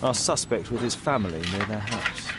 Our suspect with his family near their house.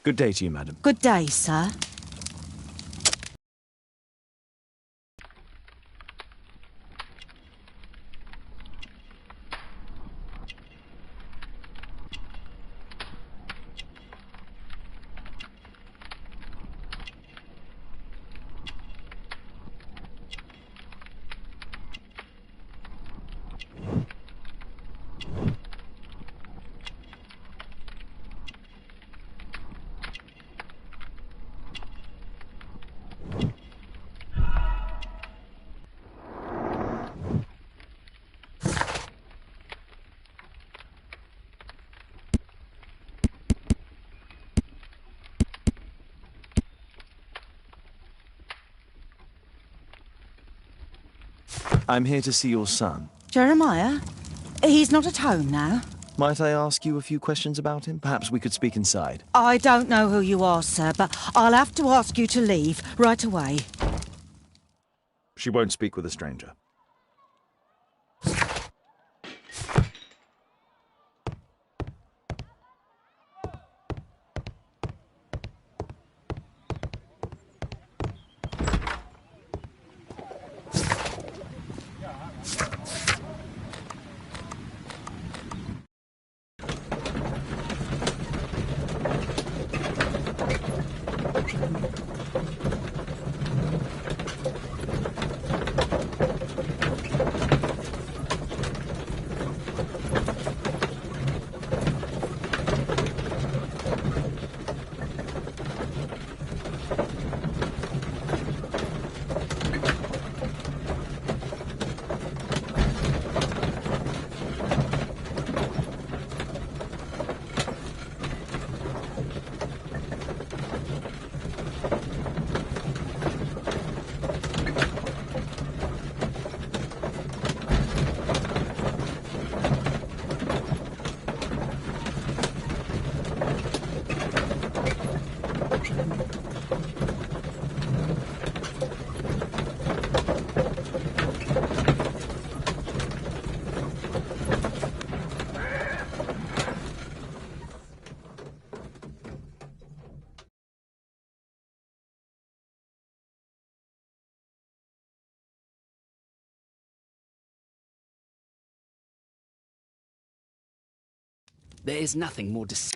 Good day to you, madam. Good day, sir. I'm here to see your son. Jeremiah? He's not at home now. Might I ask you a few questions about him? Perhaps we could speak inside. I don't know who you are, sir, but I'll have to ask you to leave right away. She won't speak with a stranger. There is nothing more deceptive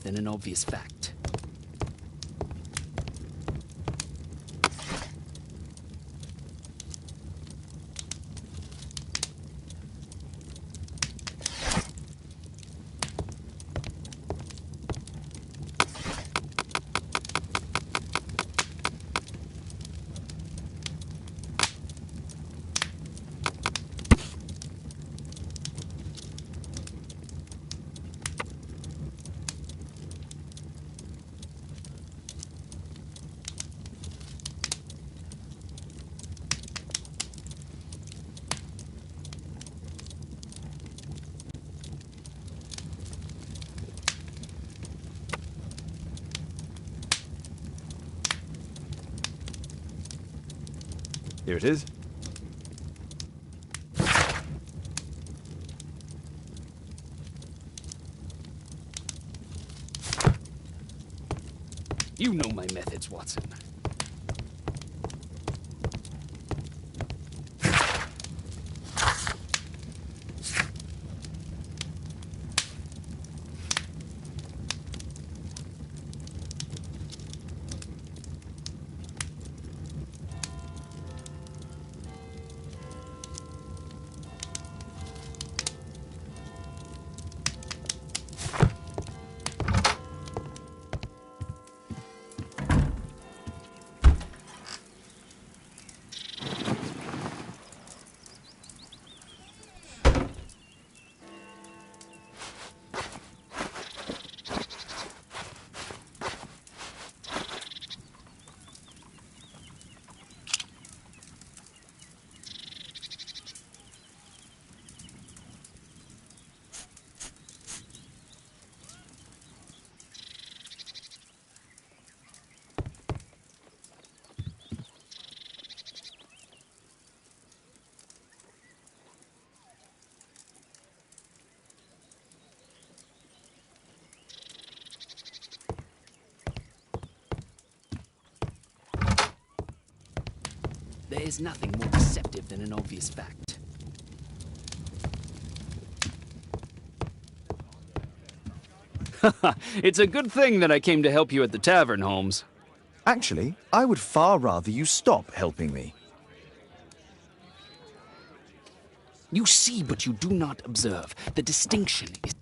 than an obvious fact. Here it is. You know my methods, Watson. There is nothing more deceptive than an obvious fact. It's a good thing that I came to help you at the tavern, Holmes. Actually, I would far rather you stop helping me. You see, but you do not observe. The distinction is...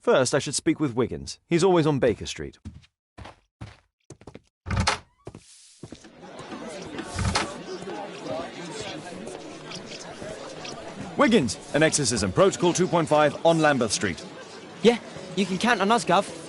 First, I should speak with Wiggins. He's always on Baker Street. Wiggins, an exorcism. Protocol 2.5 on Lambeth Street. Yeah, you can count on us, Gov.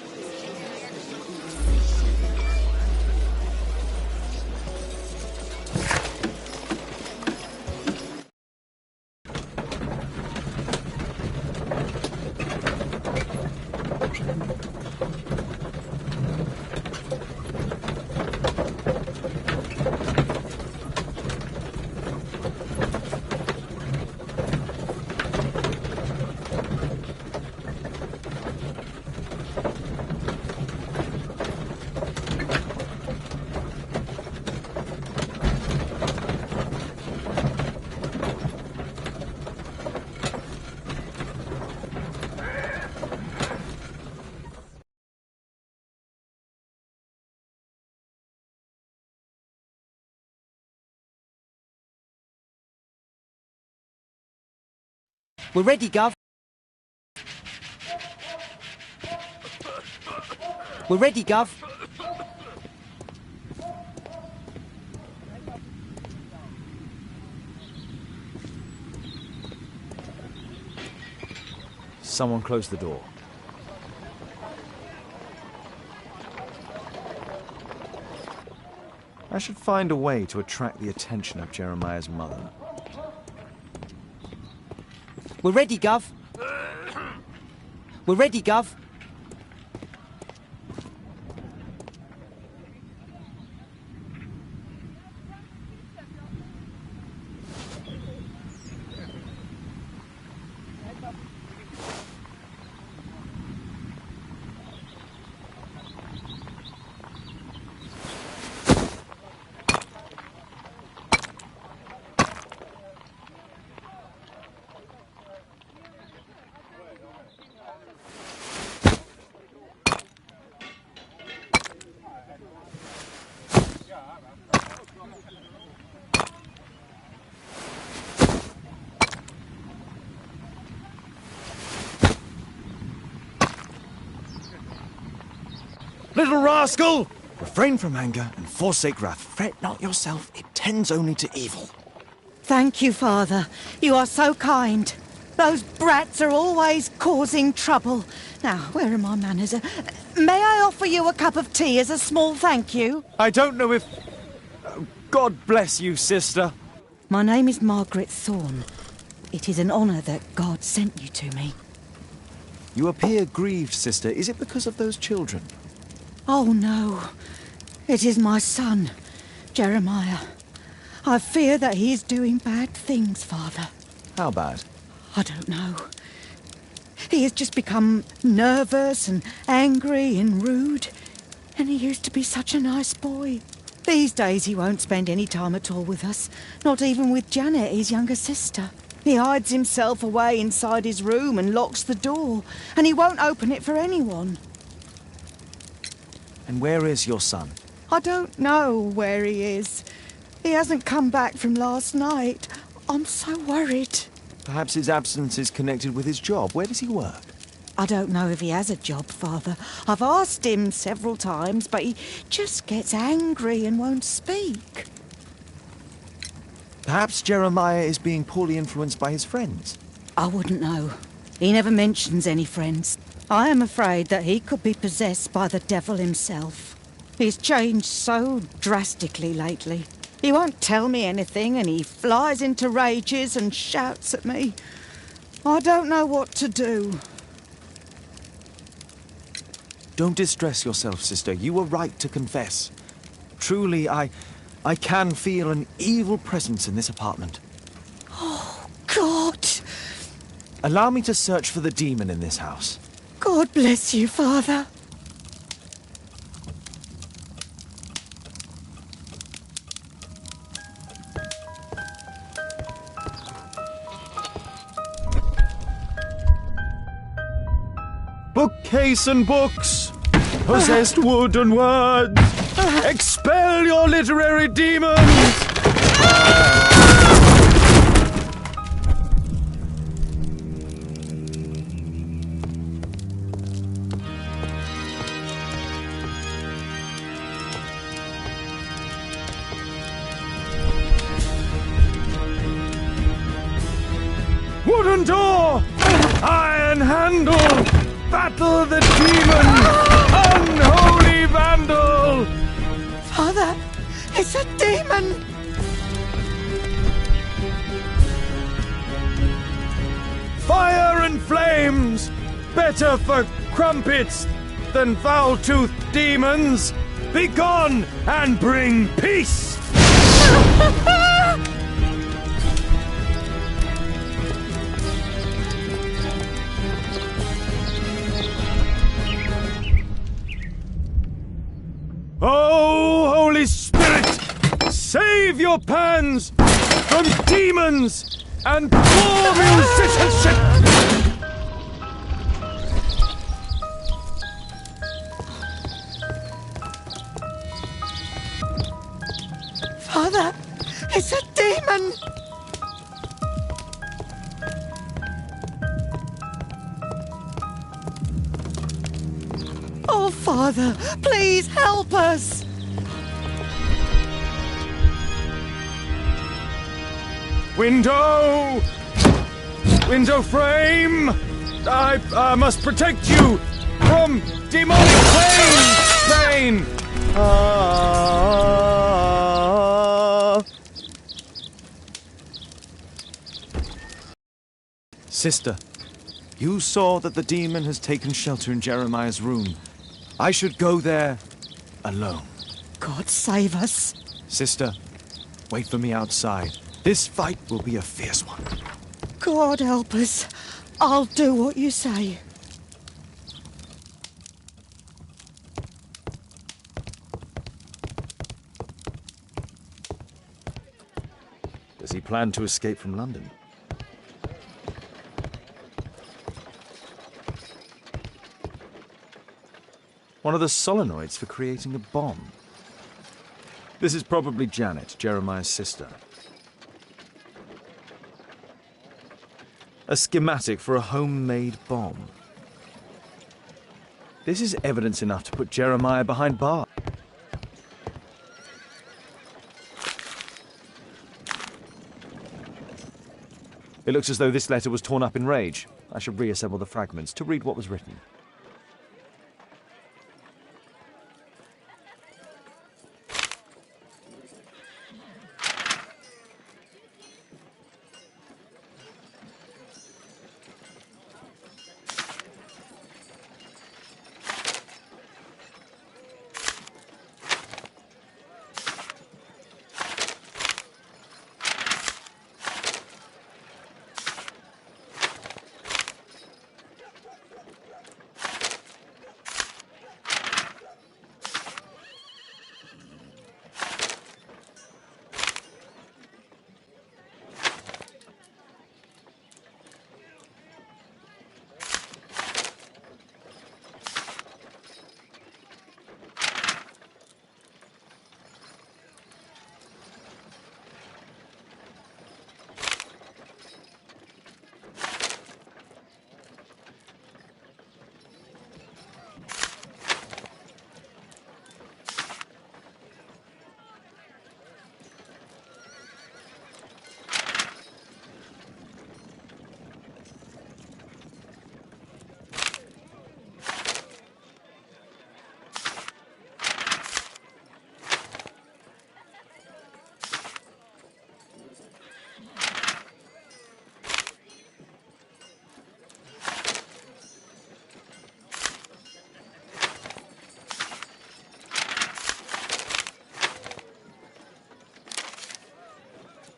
We're ready, Gov. We're ready, Gov. Someone close the door. I should find a way to attract the attention of Jeremiah's mother. We're ready, Gov. We're ready, Gov. Little rascal! Refrain from anger and forsake wrath. Fret not yourself, it tends only to evil. Thank you, Father. You are so kind. Those brats are always causing trouble. Now, where are my manners? May I offer you a cup of tea as a small thank you? I don't know if... God bless you, sister. My name is Margaret Thorne. It is an honour that God sent you to me. You appear grieved, sister. Is it because of those children? Oh, no. It is my son, Jeremiah. I fear that he is doing bad things, Father. How bad? I don't know. He has just become nervous and angry and rude. And he used to be such a nice boy. These days he won't spend any time at all with us. Not even with Janet, his younger sister. He hides himself away inside his room and locks the door. And he won't open it for anyone. And where is your son? I don't know where he is. He hasn't come back from last night. I'm so worried. Perhaps his absence is connected with his job. Where does he work? I don't know if he has a job, Father. I've asked him several times, but he just gets angry and won't speak. Perhaps Jeremiah is being poorly influenced by his friends. I wouldn't know. He never mentions any friends. I am afraid that he could be possessed by the devil himself. He's changed so drastically lately. He won't tell me anything and he flies into rages and shouts at me. I don't know what to do. Don't distress yourself, sister. You were right to confess. Truly, I can feel an evil presence in this apartment. Oh, God! Allow me to search for the demon in this house. God bless you, Father. Bookcase and books, possessed wood and words, expel your literary demons! Wooden door, iron handle, battle the demon, unholy vandal! Father, it's a demon! Fire and flames, better for crumpets than foul-toothed demons. Begone and bring peace! Oh, Holy Spirit, save your pans from demons and poor musicianship! Father, it's a demon! Oh, Father, please help us! Window! Window frame! I must protect you from demonic pain! Sister, you saw that the demon has taken shelter in Jeremiah's room. I should go there alone. God save us. Sister, wait for me outside. This fight will be a fierce one. God help us. I'll do what you say. Does he plan to escape from London? One of the solenoids for creating a bomb. This is probably Janet, Jeremiah's sister. A schematic for a homemade bomb. This is evidence enough to put Jeremiah behind bars. It looks as though this letter was torn up in rage. I should reassemble the fragments to read what was written.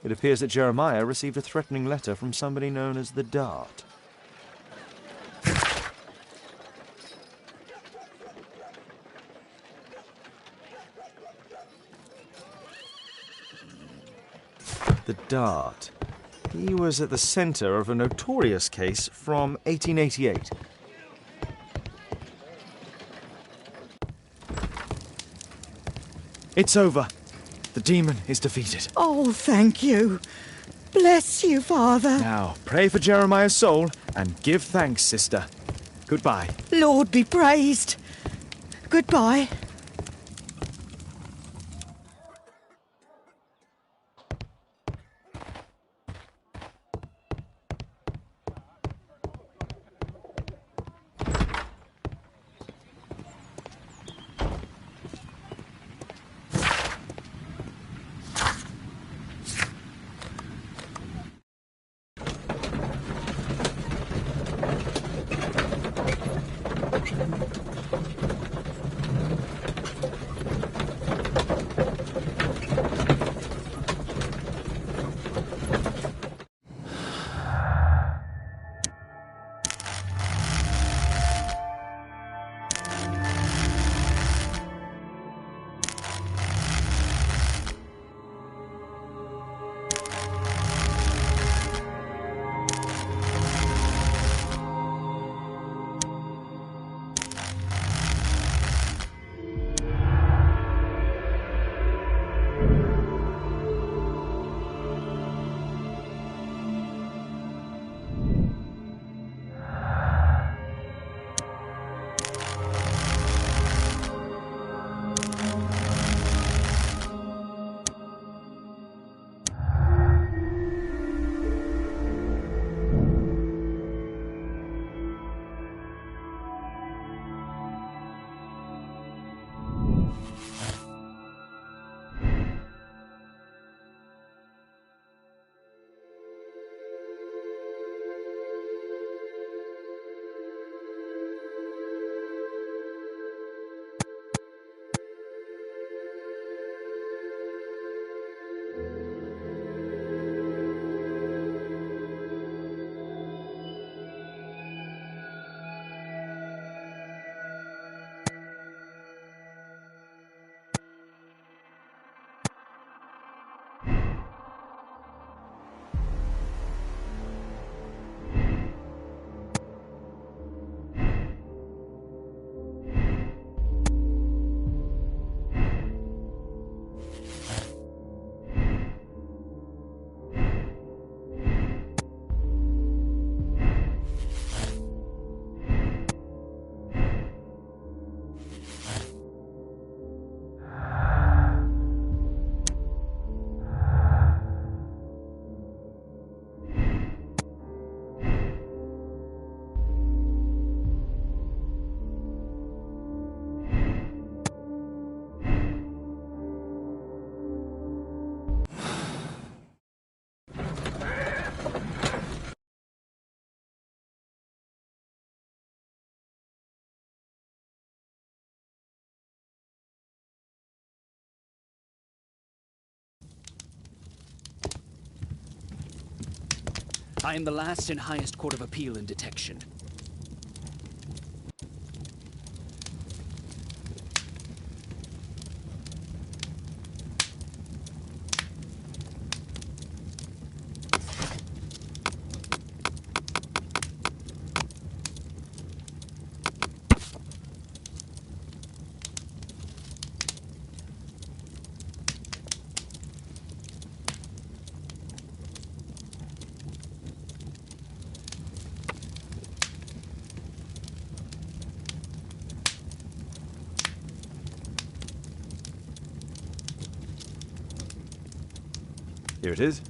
It appears that Jeremiah received a threatening letter from somebody known as the Dart. The Dart. He was at the centre of a notorious case from 1888. It's over. The demon is defeated. Oh, thank you. Bless you, Father. Now, pray for Jeremiah's soul and give thanks, sister. Goodbye. Lord be praised. Goodbye. I am the last and highest court of appeal in detection. Here it is.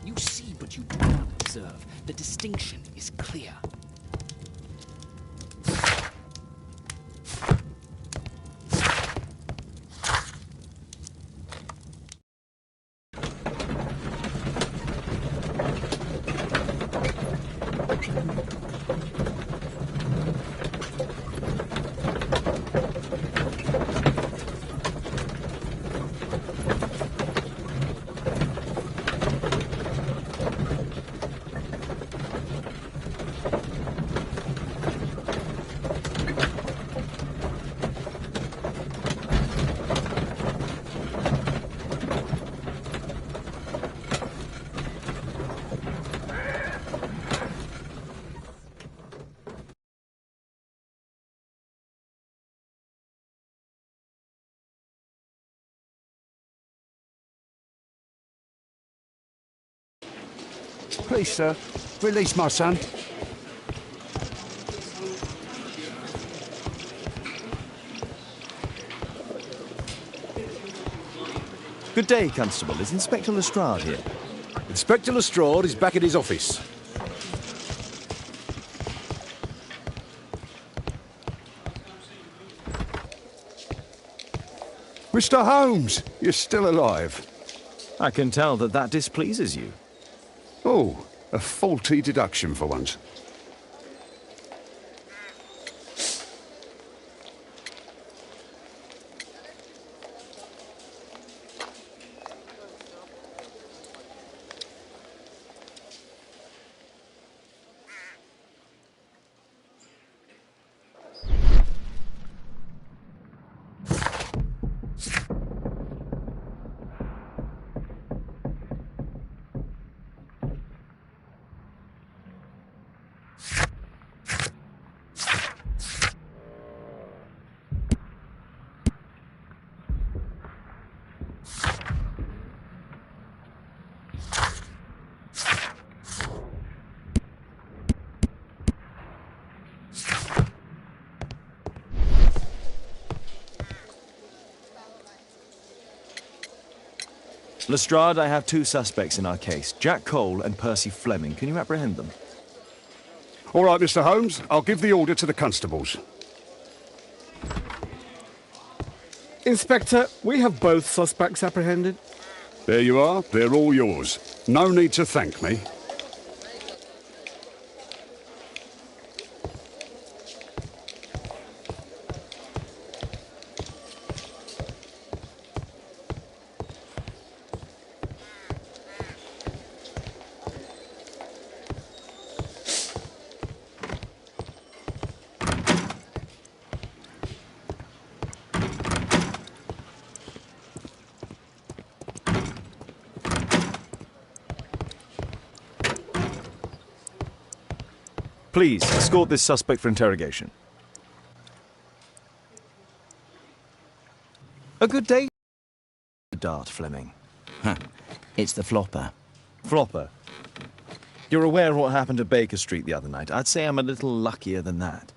You see, but you do not observe. The distinction is clear. Please, sir, release my son. Good day, Constable. Is Inspector Lestrade here? Inspector Lestrade is back at his office. Mr. Holmes, you're still alive. I can tell that that displeases you. Oh, a faulty deduction for once. Lestrade, I have two suspects in our case, Jack Cole and Percy Fleming. Can you apprehend them? All right, Mr. Holmes, I'll give the order to the constables. Inspector, we have both suspects apprehended. There you are, they're all yours. No need to thank me. Please, escort this suspect for interrogation. A good day, Dart Fleming. It's the flopper. Flopper. You're aware of what happened at Baker Street the other night. I'd say I'm a little luckier than that.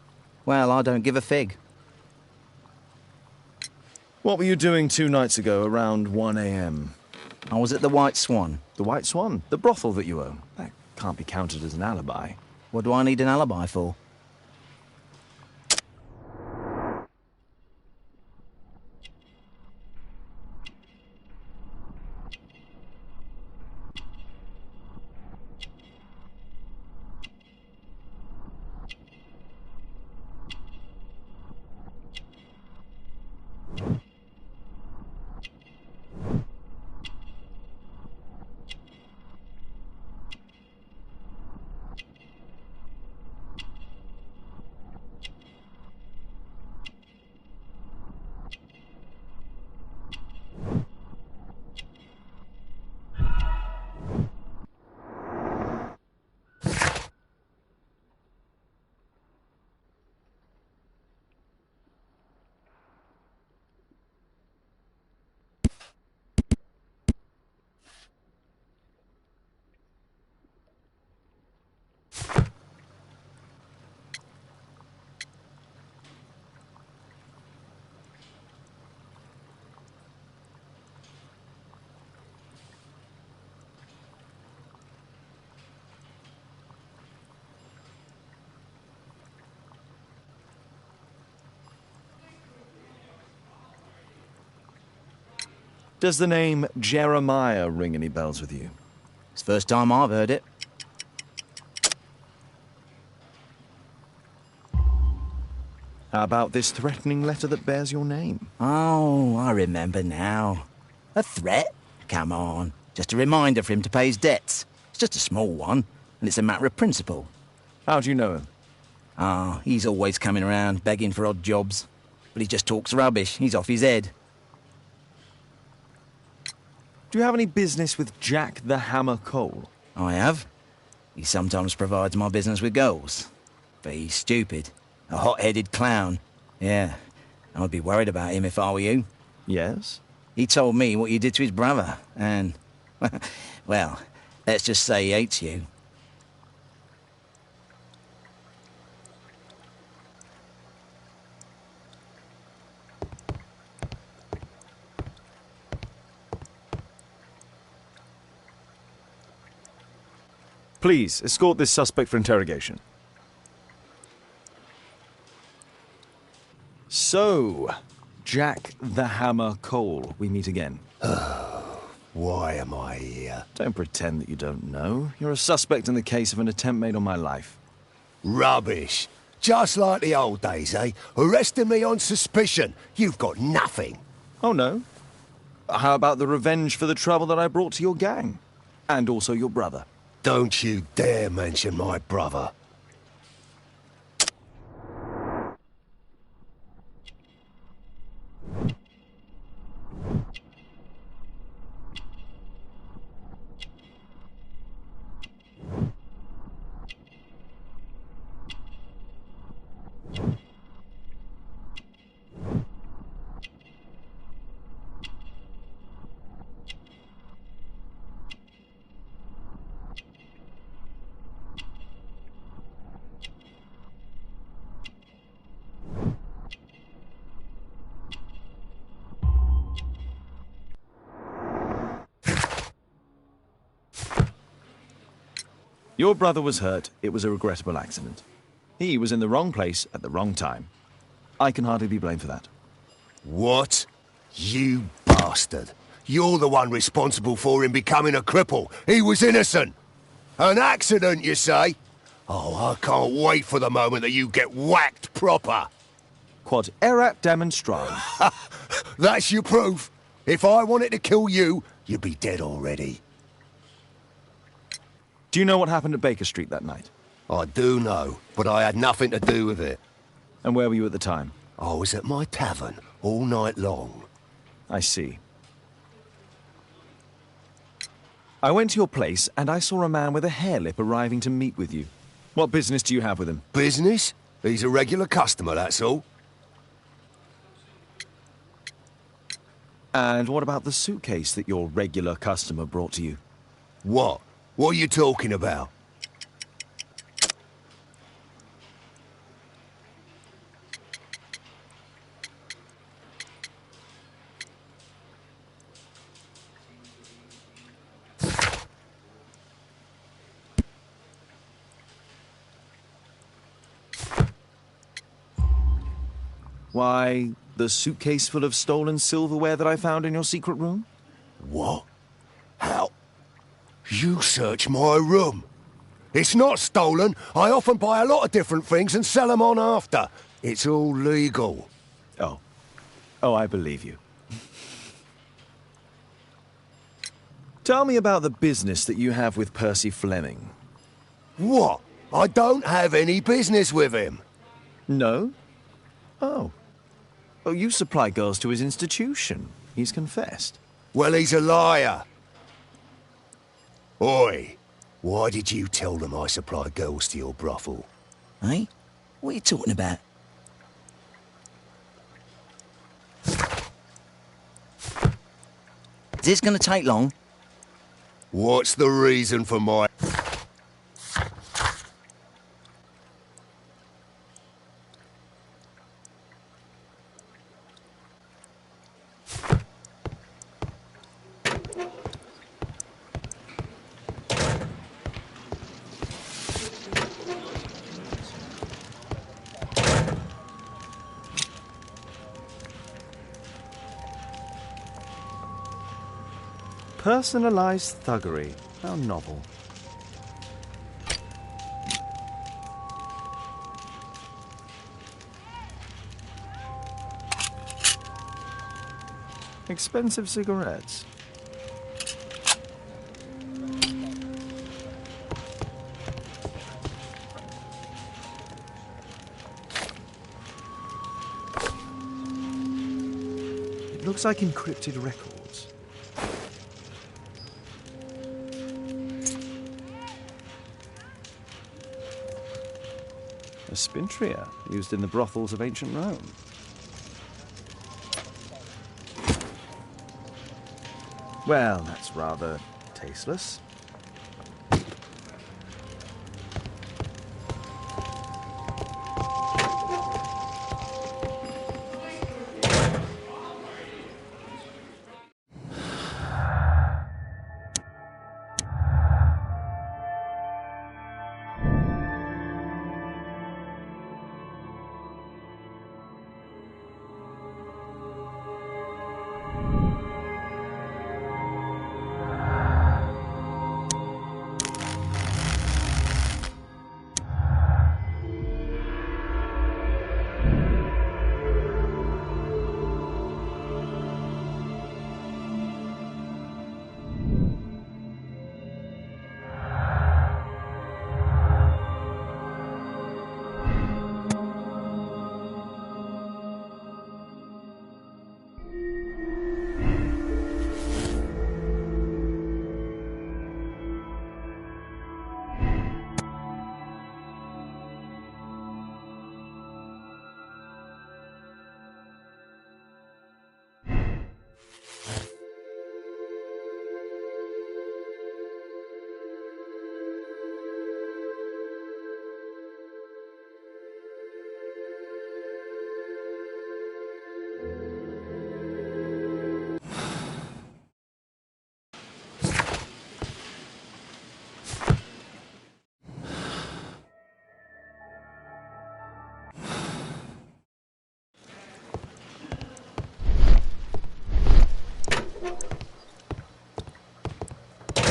Well, I don't give a fig. What were you doing 2 nights ago around 1 a.m.? I was at the White Swan. The White Swan? The brothel that you own? That can't be counted as an alibi. What do I need an alibi for? Does the name Jeremiah ring any bells with you? It's the first time I've heard it. How about this threatening letter that bears your name? Oh, I remember now. A threat? Come on. Just a reminder for him to pay his debts. It's just a small one, and it's a matter of principle. How do you know him? Ah, he's always coming around, begging for odd jobs. But he just talks rubbish. He's off his head. Do you have any business with Jack the Hammer Cole? I have. He sometimes provides my business with goals. But he's stupid. A hot-headed clown. Yeah, I'd be worried about him if I were you. Yes? He told me what you did to his brother, and... well, let's just say he hates you. Please, escort this suspect for interrogation. So, Jack the Hammer Cole, we meet again. Why am I here? Don't pretend that you don't know. You're a suspect in the case of an attempt made on my life. Rubbish. Just like the old days, eh? Arresting me on suspicion. You've got nothing. Oh, no? How about the revenge for the trouble that I brought to your gang? And also your brother. Don't you dare mention my brother. Your brother was hurt. It was a regrettable accident. He was in the wrong place at the wrong time. I can hardly be blamed for that. What? You bastard. You're the one responsible for him becoming a cripple. He was innocent. An accident, you say? Oh, I can't wait for the moment that you get whacked proper. Quod erat demonstrandum. That's your proof. If I wanted to kill you, you'd be dead already. Do you know what happened at Baker Street that night? I do know, but I had nothing to do with it. And where were you at the time? I was at my tavern all night long. I see. I went to your place and I saw a man with a hair lip arriving to meet with you. What business do you have with him? Business? He's a regular customer, that's all. And what about the suitcase that your regular customer brought to you? What? What are you talking about? Why, the suitcase full of stolen silverware that I found in your secret room? What? How? You search my room. It's not stolen. I often buy a lot of different things and sell them on after. It's all legal. Oh. Oh, I believe you. Tell me about the business that you have with Percy Fleming. What? I don't have any business with him. No? Oh. Oh, you supply girls to his institution. He's confessed. Well, he's a liar. Oi, why did you tell them I supply girls to your brothel? Eh? What are you talking about? Is this going to take long? What's the reason for my... Personalised thuggery. How novel. Expensive cigarettes. It looks like encrypted records. A spintria used in the brothels of ancient Rome. Well, that's rather tasteless.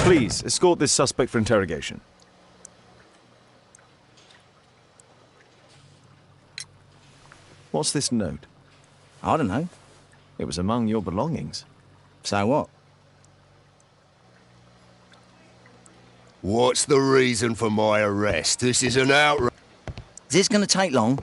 Please, escort this suspect for interrogation. What's this note? I don't know. It was among your belongings. So what? What's the reason for my arrest? This is an outrage. Is this going to take long?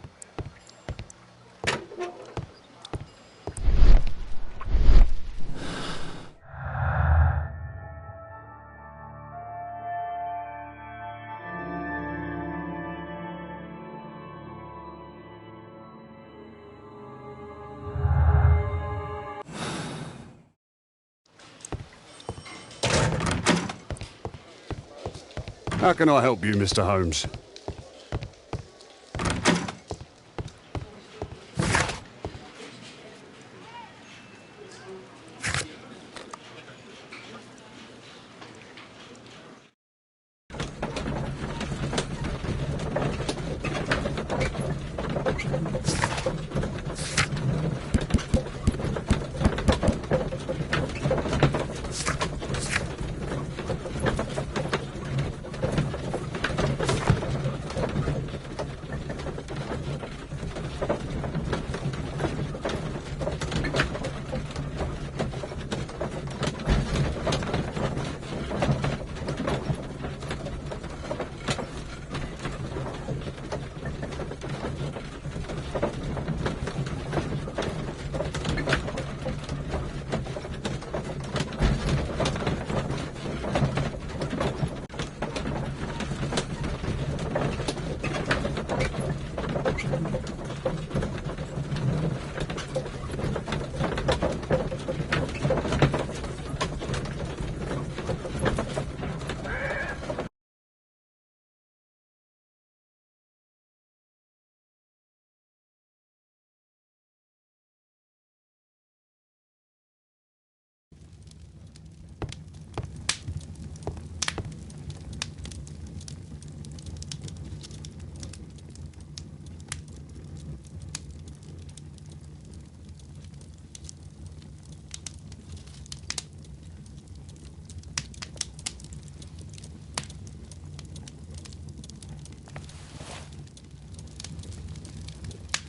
How can I help you, Mr. Holmes?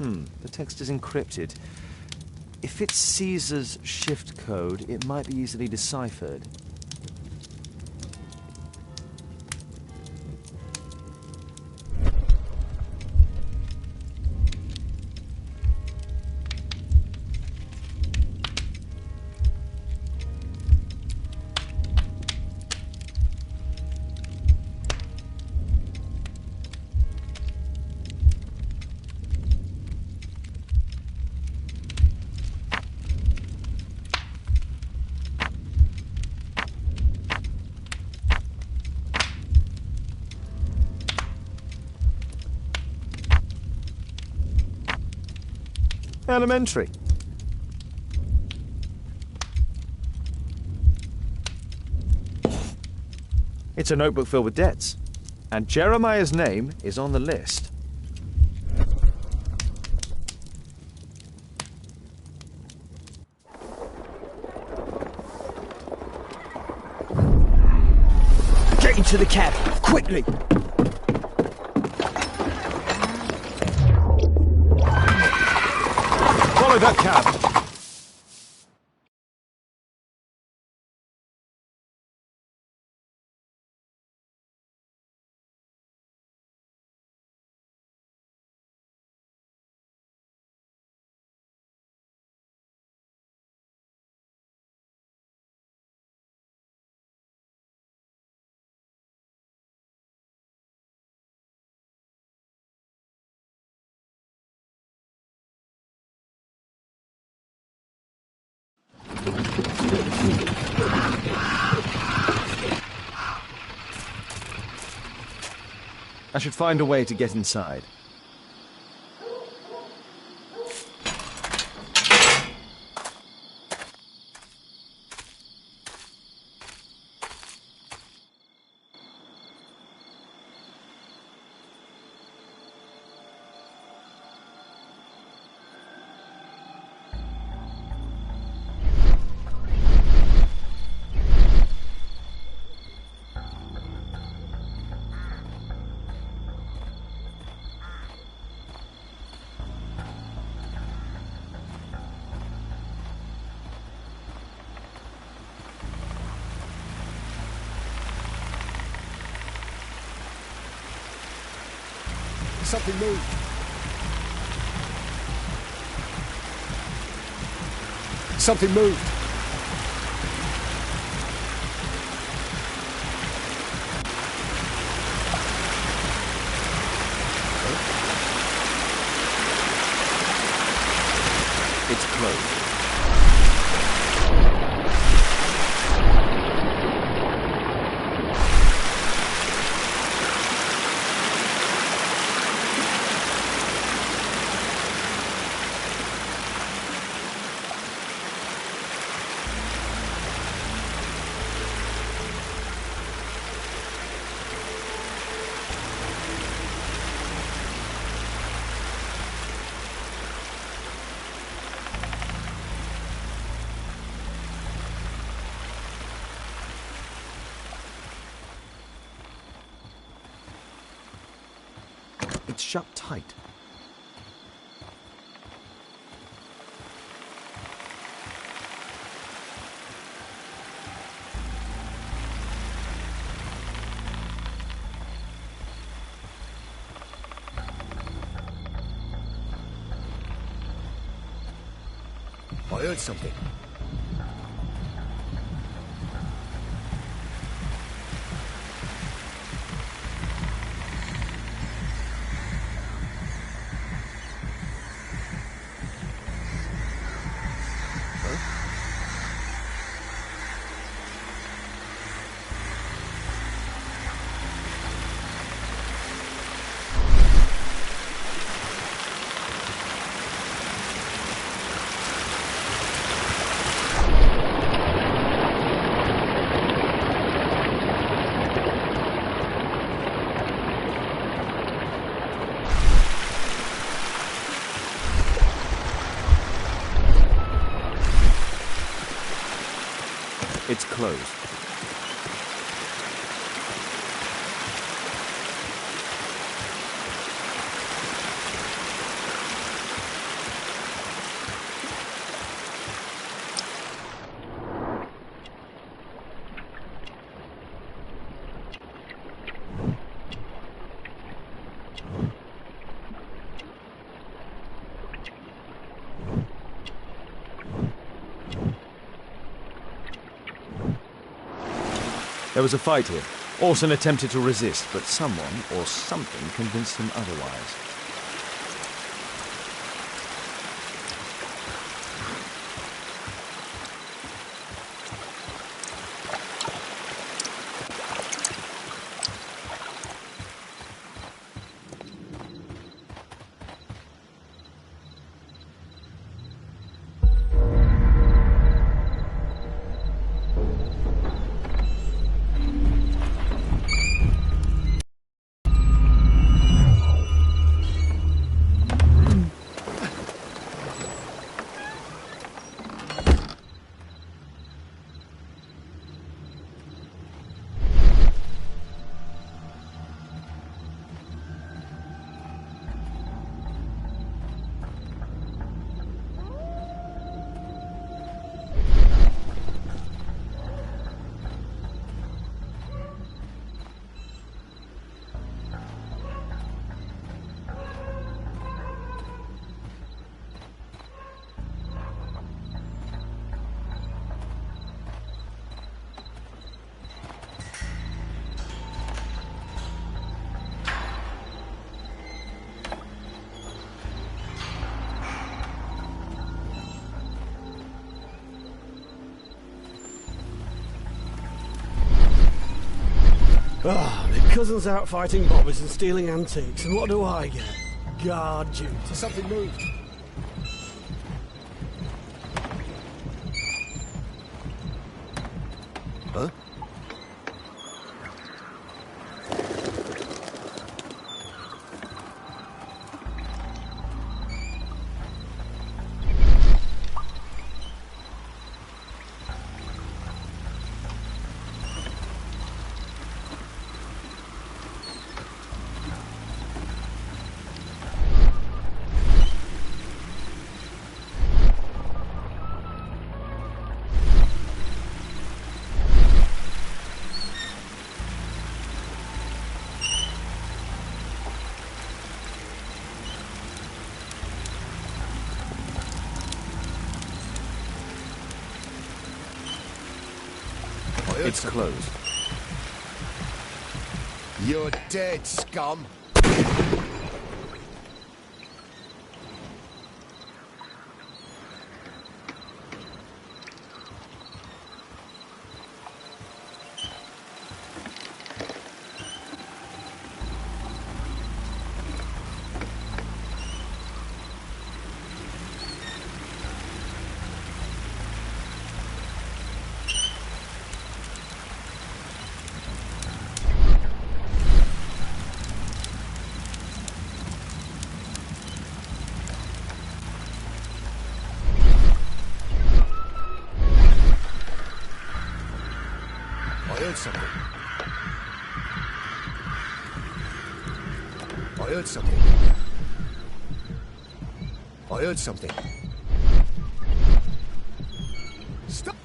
The text is encrypted. If it's Caesar's shift code, it might be easily deciphered. Elementary. It's a notebook filled with debts, and Jeremiah's name is on the list. Get into the cab, quickly! Follow that cab. I should find a way to get inside. Something moved. Something moved. It's closed. It's shut tight. I heard something. It's closed. There was a fight here. Orson attempted to resist, but someone or something convinced him otherwise. Ah, my cousin's out fighting bobbies and stealing antiques, and what do I get? Guard duty. Something moved. Huh? It's closed. You're dead, scum. I heard something. I heard something. Stop!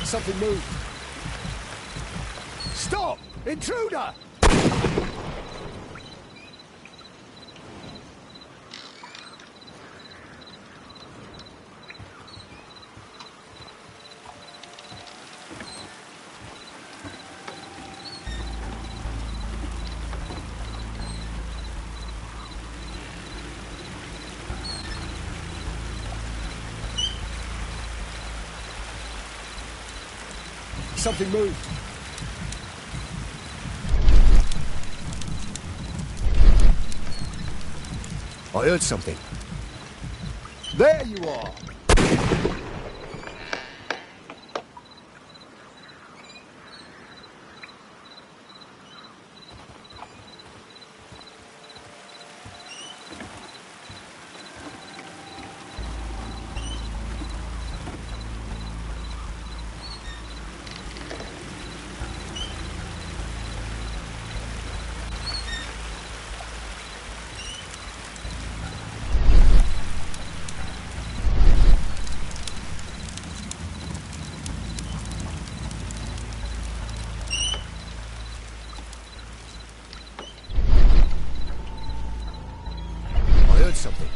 Something moved. Stop! Intruder! Something moved. I heard something. There you are! I heard something.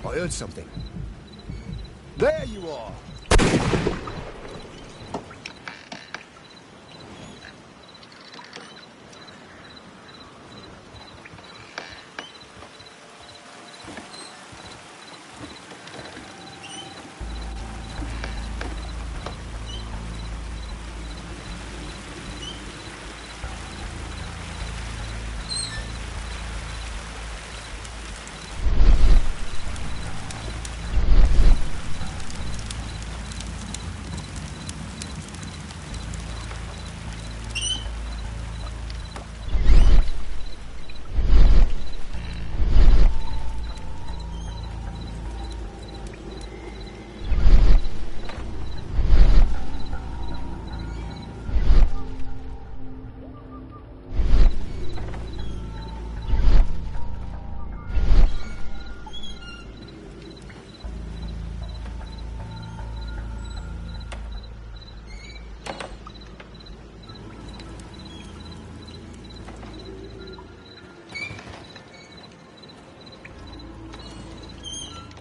I heard something. There you are!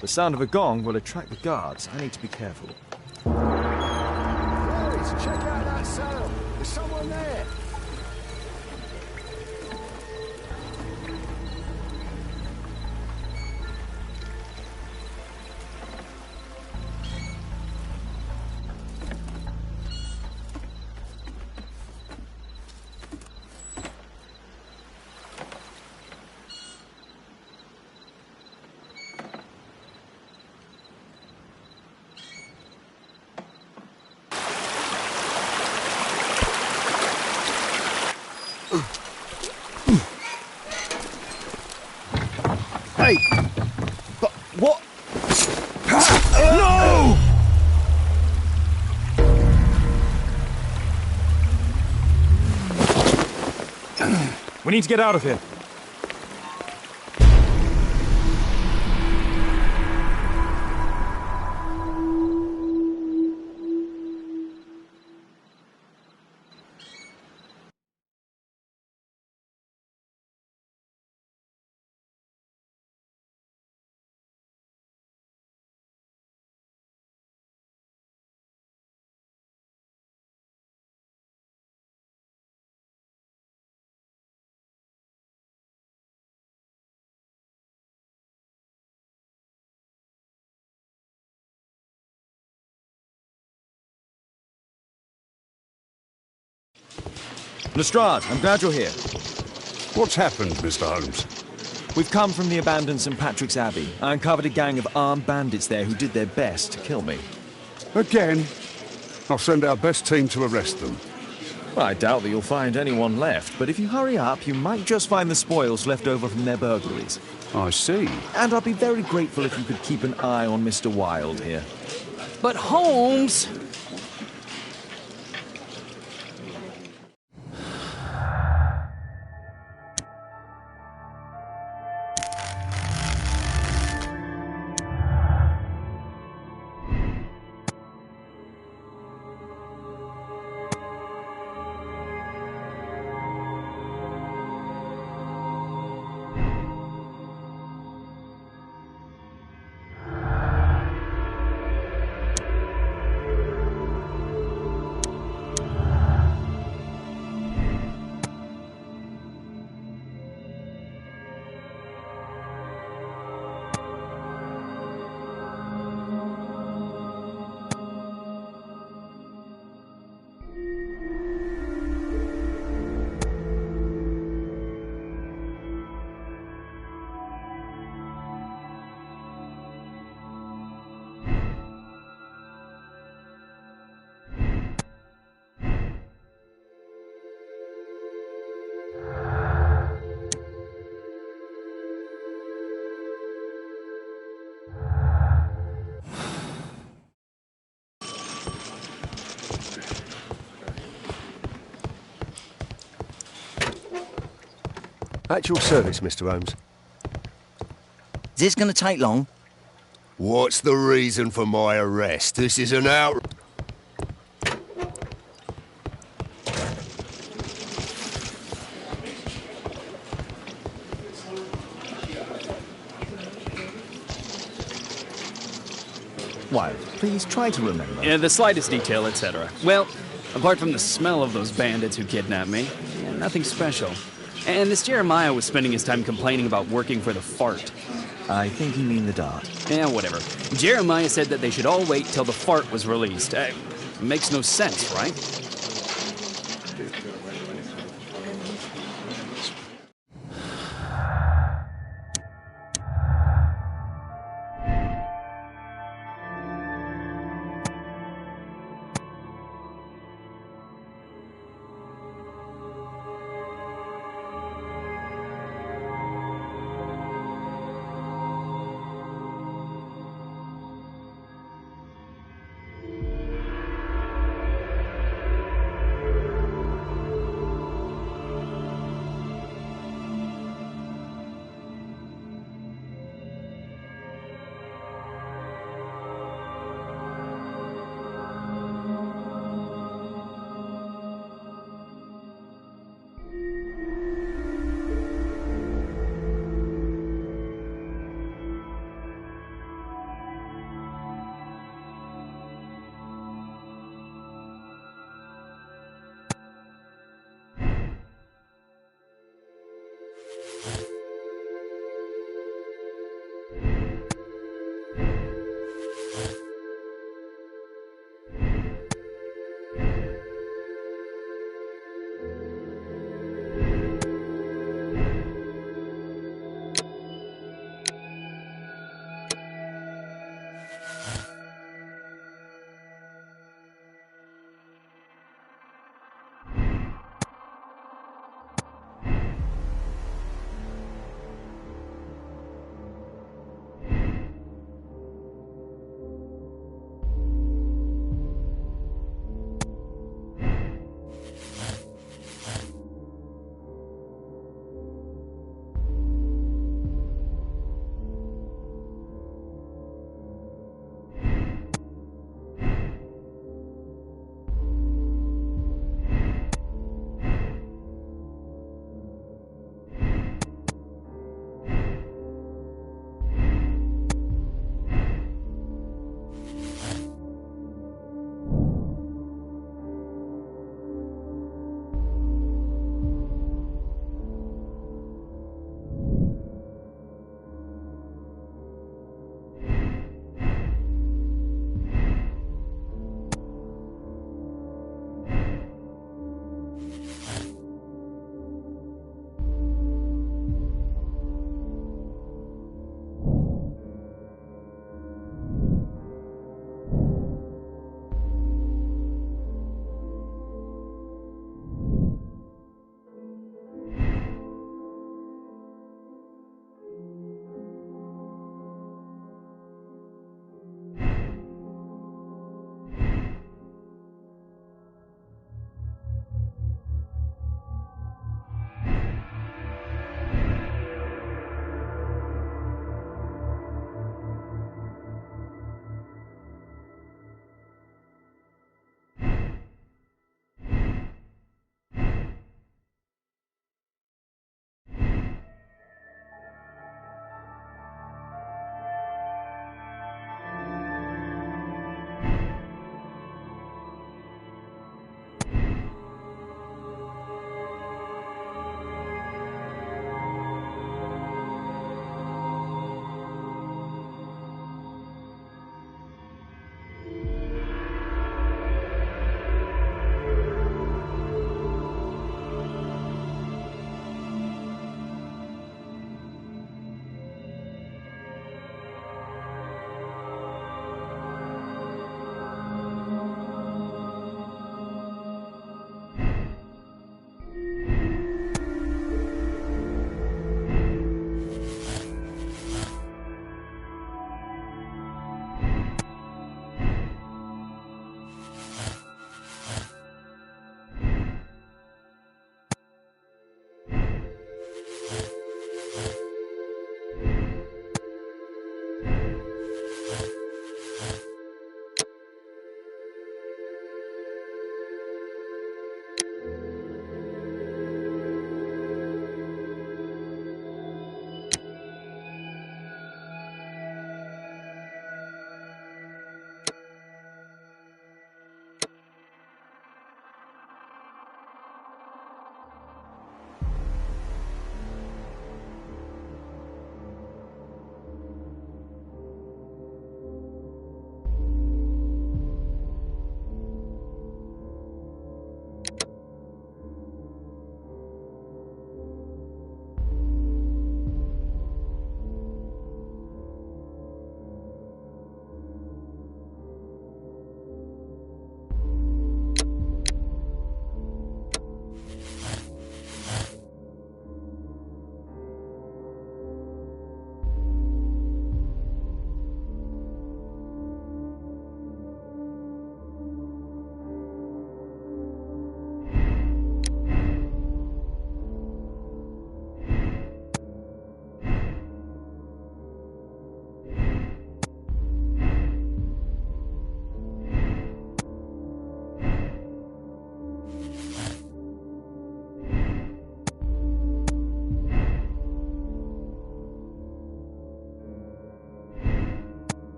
The sound of a gong will attract the guards. I need to be careful. Boys, check out that sound! There's someone there! Hey! But what? No! We need to get out of here. Lestrade, I'm glad you're here. What's happened, Mr. Holmes? We've come from the abandoned St. Patrick's Abbey. I uncovered a gang of armed bandits there who did their best to kill me. Again? I'll send our best team to arrest them. Well, I doubt that you'll find anyone left, but if you hurry up, you might just find the spoils left over from their burglaries. I see. And I'd be very grateful if you could keep an eye on Mr. Wilde here. But Holmes... At your service, Mr. Holmes. Is this going to take long? What's the reason for my arrest? This is an out... Why, please try to remember. Yeah, the slightest detail, etc. Well, apart from the smell of those bandits who kidnapped me, yeah, nothing special. And this Jeremiah was spending his time complaining about working for the fart. I think you mean the dart. Yeah, whatever. Jeremiah said that they should all wait till the fart was released. Makes no sense, right?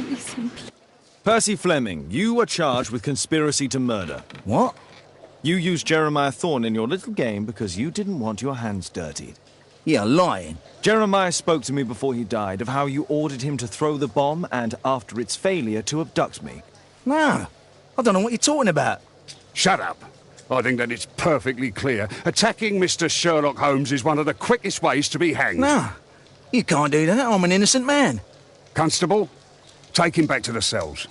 Release him, please. Percy Fleming, you are charged with conspiracy to murder. What? You used Jeremiah Thorne in your little game because you didn't want your hands dirtied. You're lying. Jeremiah spoke to me before he died of how you ordered him to throw the bomb and, after its failure, to abduct me. No, I don't know what you're talking about. Shut up. I think that it's perfectly clear. Attacking Mr. Sherlock Holmes is one of the quickest ways to be hanged. No, you can't do that. I'm an innocent man. Constable, take him back to the cells.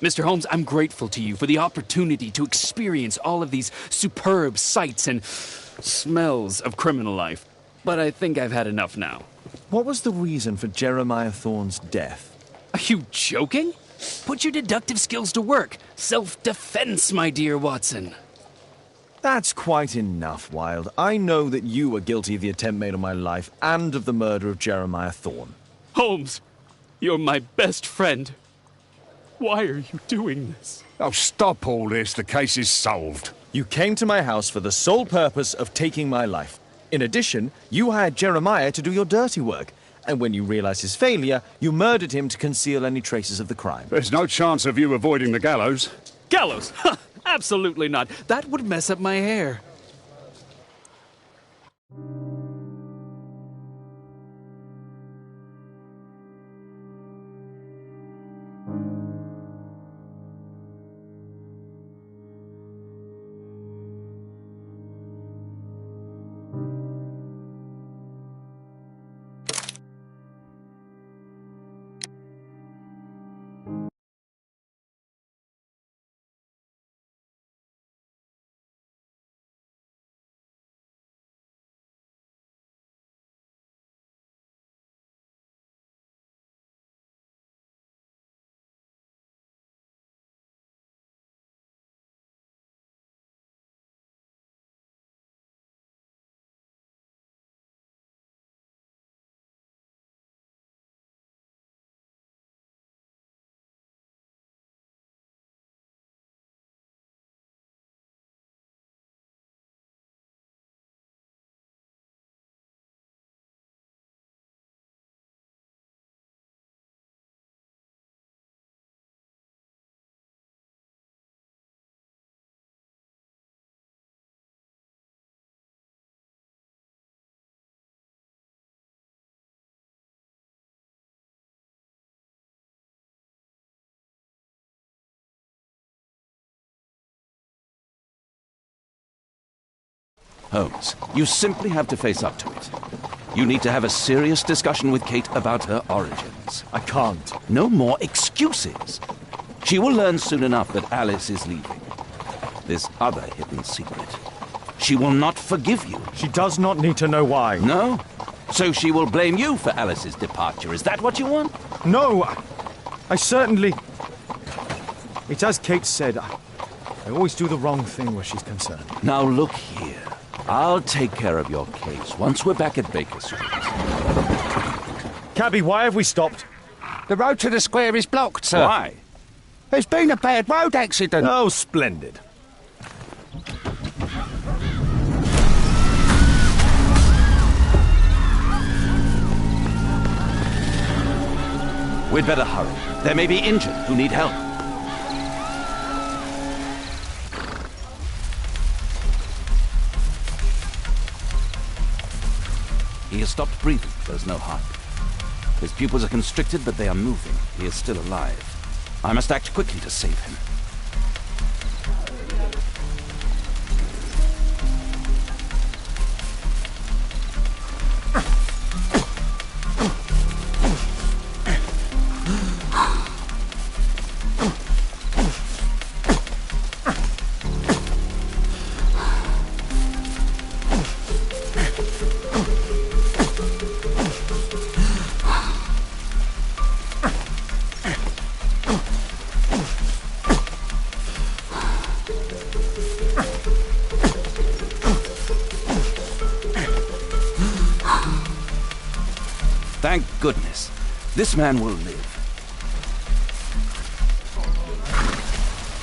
Mr. Holmes, I'm grateful to you for the opportunity to experience all of these superb sights and smells of criminal life. But I think I've had enough now. What was the reason for Jeremiah Thorne's death? Are you joking? Put your deductive skills to work. Self-defense, my dear Watson. That's quite enough, Wilde. I know that you were guilty of the attempt made on my life and of the murder of Jeremiah Thorne. Holmes, you're my best friend. Why are you doing this? Oh, stop all this. The case is solved. You came to my house for the sole purpose of taking my life. In addition, you hired Jeremiah to do your dirty work. And when you realized his failure, you murdered him to conceal any traces of the crime. There's no chance of you avoiding the gallows. Gallows? Ha! Absolutely not. That would mess up my hair. Holmes, you simply have to face up to it. You need to have a serious discussion with Kate about her origins. I can't. No more excuses. She will learn soon enough that Alice is leaving. This other hidden secret. She will not forgive you. She does not need to know why. No? So she will blame you for Alice's departure. Is that what you want? No, I certainly... It's as Kate said, I always do the wrong thing where she's concerned. Now look here. I'll take care of your case once we're back at Baker Street. Cabby, why have we stopped? The road to the square is blocked, sir. Why? There's been a bad road accident. Oh, splendid. We'd better hurry. There may be injured who need help. He has stopped breathing. There's no heart. His pupils are constricted, but they are moving. He is still alive. I must act quickly to save him. Thank goodness. This man will live.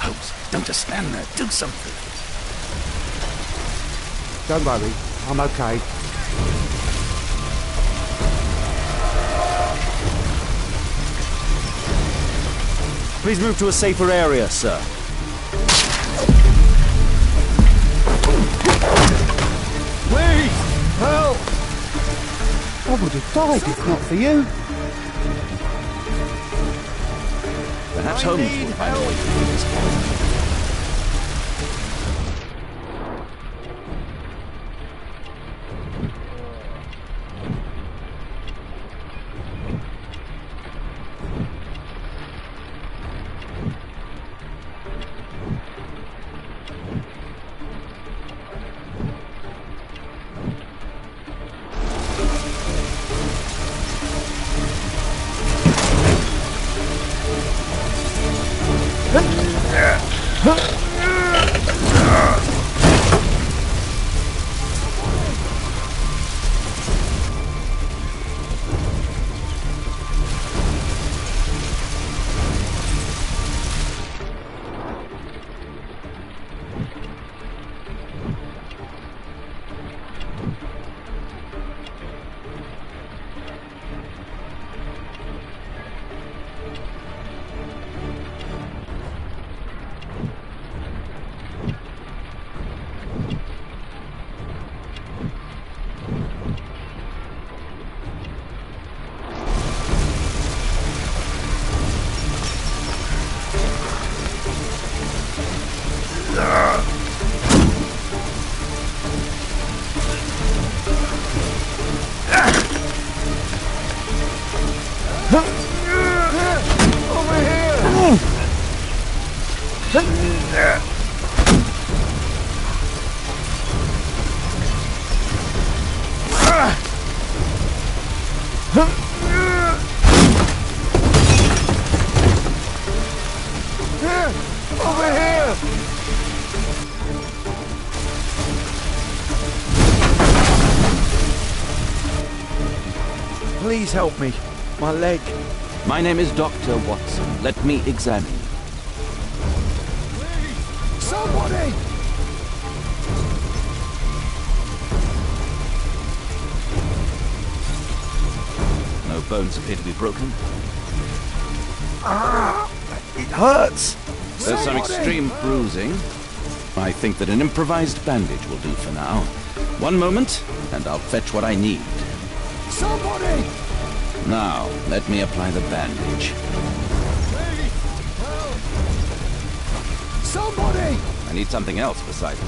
Holmes, don't just stand there. Do something. Don't worry, I'm okay. Please move to a safer area, sir. Please, help! I would have died if not for you. Perhaps Holmes will find a way through this call. Over here! Please help me. My leg. My name is Dr. Watson. Let me examine you. Somebody! No bones appear to be broken. It hurts. There's some extreme bruising. I think that an improvised bandage will do for now. One moment, and I'll fetch what I need. Somebody! Now, let me apply the bandage. Somebody! I need something else besides.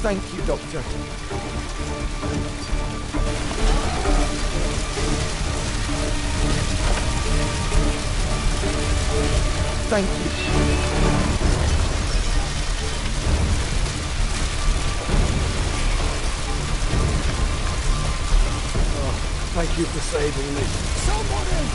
Thank you, Doctor. Thank you. Thank you for saving me. Somebody!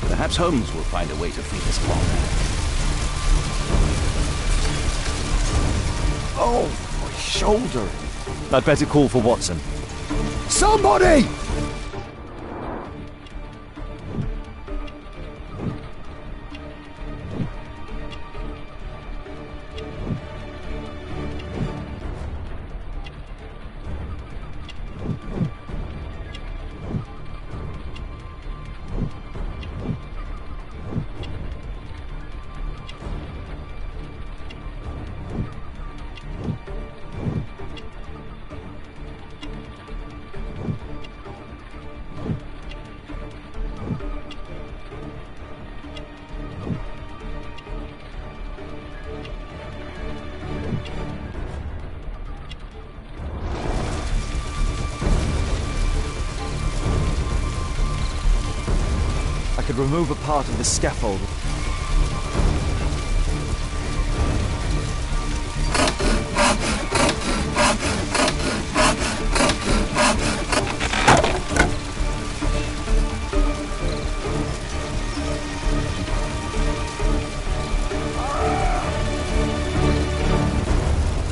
Perhaps Holmes will find a way to free this bond. Oh, my shoulder. I'd better call for Watson. Somebody! I could remove a part of the scaffold.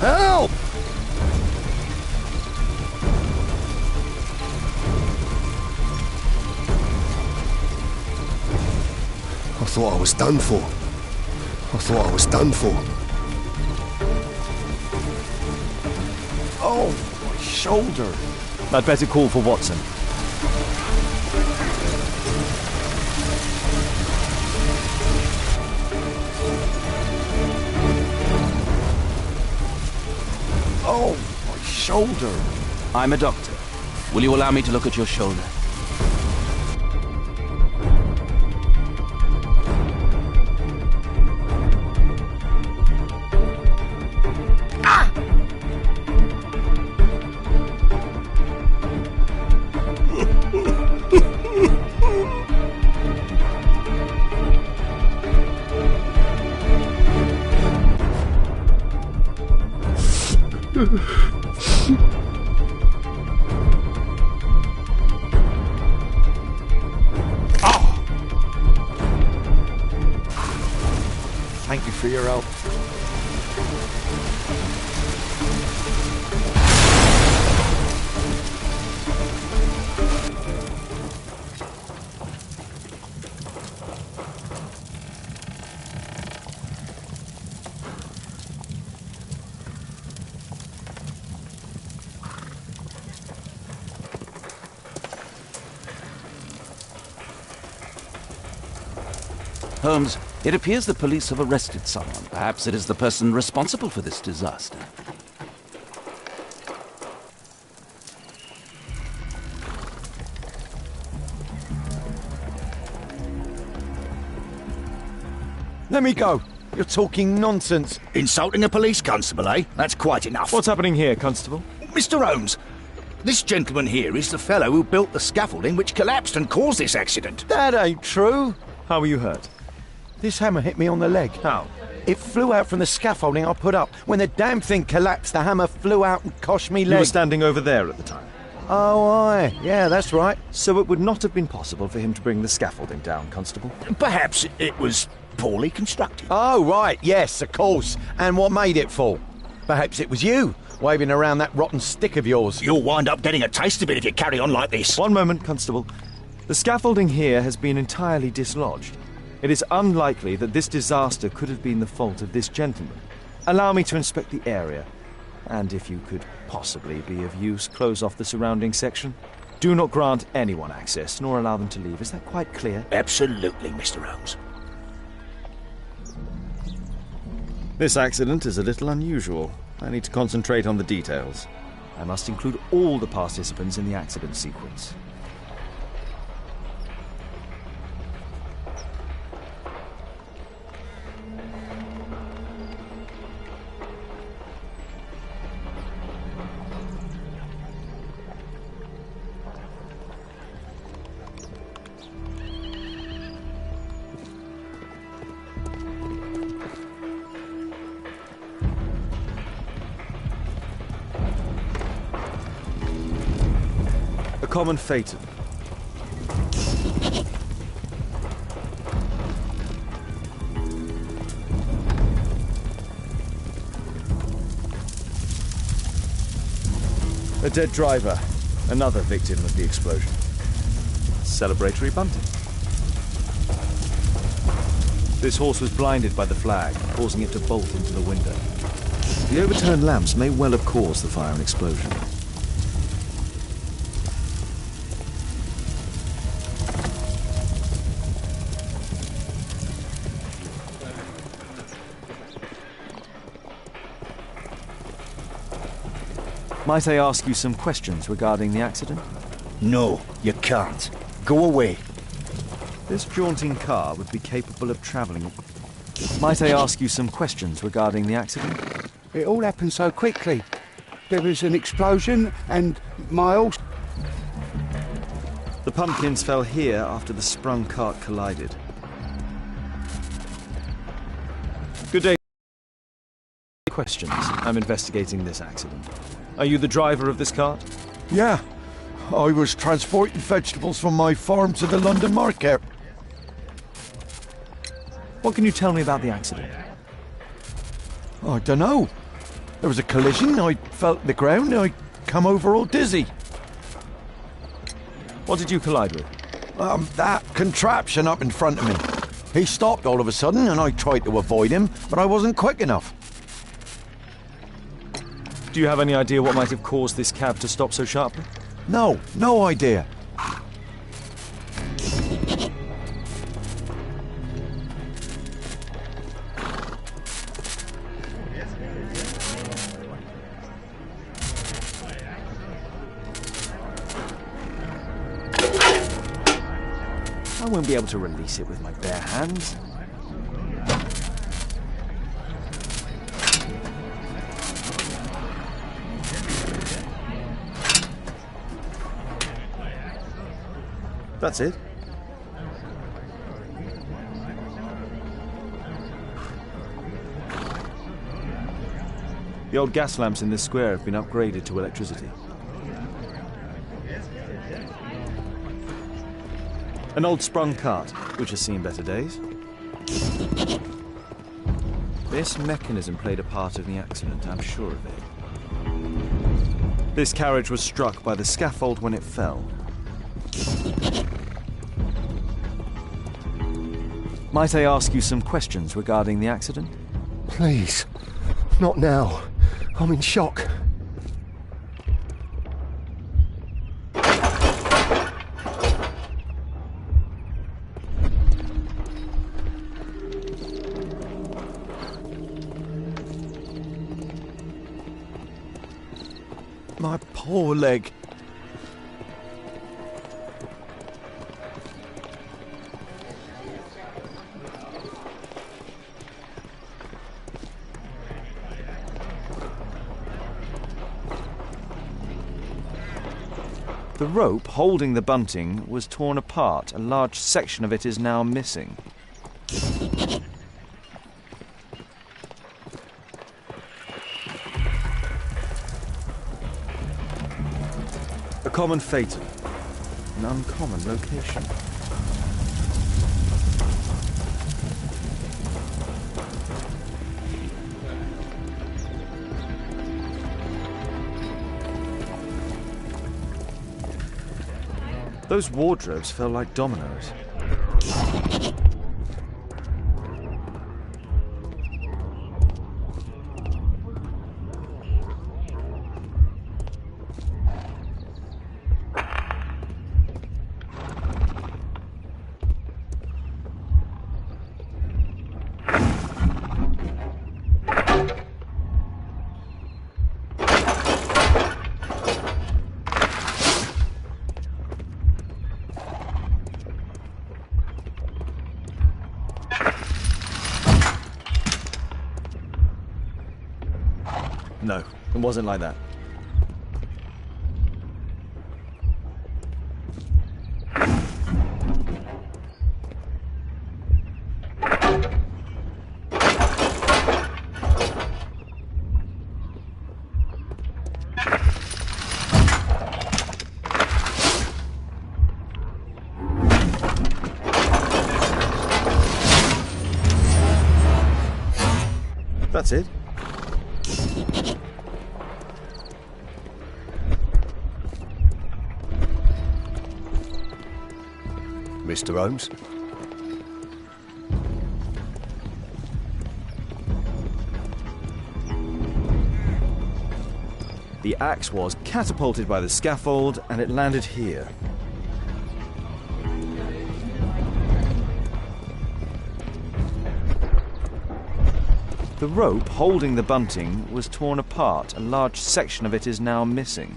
Help! I thought I was done for. I thought I was done for. Oh, my shoulder. I'd better call for Watson. Oh, my shoulder. I'm a doctor. Will you allow me to look at your shoulder? Thank you for your help. Holmes, it appears the police have arrested someone. Perhaps it is the person responsible for this disaster. Let me go. You're talking nonsense. Insulting a police constable, eh? That's quite enough. What's happening here, Constable? Mr. Holmes, this gentleman here is the fellow who built the scaffolding which collapsed and caused this accident. That ain't true. How were you hurt? This hammer hit me on the leg. How? It flew out from the scaffolding I put up. When the damn thing collapsed, the hammer flew out and coshed me You leg. were standing over there at the time. Oh, aye. Yeah, that's right. So it would not have been possible for him to bring the scaffolding down, Constable? Perhaps it was poorly constructed. Oh, right. Yes, of course. And what made it fall? Perhaps it was you, waving around that rotten stick of yours. You'll wind up getting a taste of it if you carry on like this. One moment, Constable. The scaffolding here has been entirely dislodged. It is unlikely that this disaster could have been the fault of this gentleman. Allow me to inspect the area. And if you could possibly be of use, close off the surrounding section. Do not grant anyone access, nor allow them to leave. Is that quite clear? Absolutely, Mr. Holmes. This accident is a little unusual. I need to concentrate on the details. I must include all the participants in the accident sequence. Common phaeton. dead driver. Another victim of the explosion. Celebratory bunting. This horse was blinded by the flag, causing it to bolt into the window. The overturned lamps may well have caused the fire and explosion. Might I ask you some questions regarding the accident? No, you can't. Go away. This jaunting car would be capable of travelling. Might I ask you some questions regarding the accident? It all happened so quickly. There was an explosion and my horse... The pumpkins fell here after the sprung cart collided. Good day. Questions. I'm investigating this accident. Are you the driver of this cart? Yeah. I was transporting vegetables from my farm to the London market. What can you tell me about the accident? I don't know. There was a collision, I felt the ground, I come over all dizzy. What did you collide with? That contraption up in front of me. He stopped all of a sudden and I tried to avoid him, but I wasn't quick enough. Do you have any idea what might have caused this cab to stop so sharply? No idea. I won't be able to release it with my bare hands. That's it. The old gas lamps in this square have been upgraded to electricity. An old sprung cart, which has seen better days. This mechanism played a part in the accident, I'm sure of it. This carriage was struck by the scaffold when it fell. Might I ask you some questions regarding the accident? Please. Not now. I'm in shock. My poor leg. The rope holding the bunting was torn apart. A large section of it is now missing. A common fatal. An uncommon location. Those wardrobes fell like dominoes. No, it wasn't like that. That's it. Mr. Holmes. The axe was catapulted by the scaffold, and it landed here. The rope holding the bunting was torn apart. A large section of it is now missing.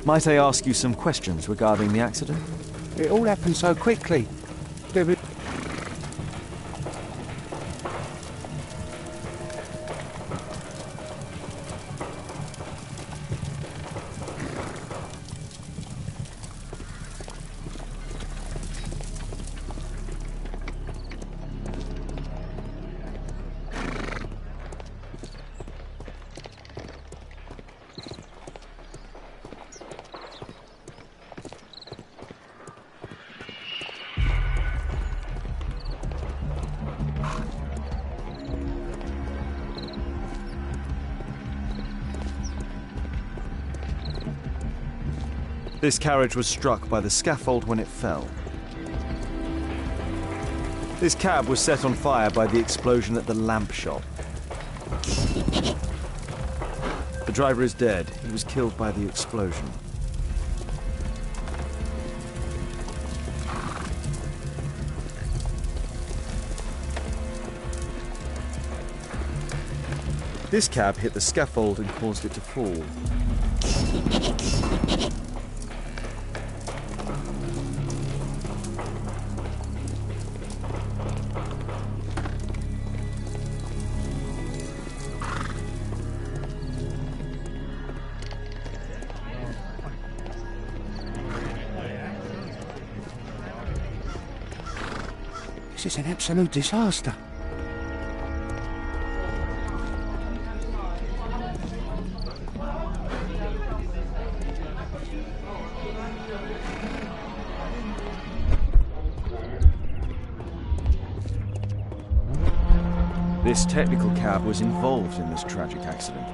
Might I ask you some questions regarding the accident? It all happened so quickly. This carriage was struck by the scaffold when it fell. This cab was set on fire by the explosion at the lamp shop. The driver is dead. He was killed by the explosion. This cab hit the scaffold and caused it to fall. This is an absolute disaster. This technical cab was involved in this tragic accident.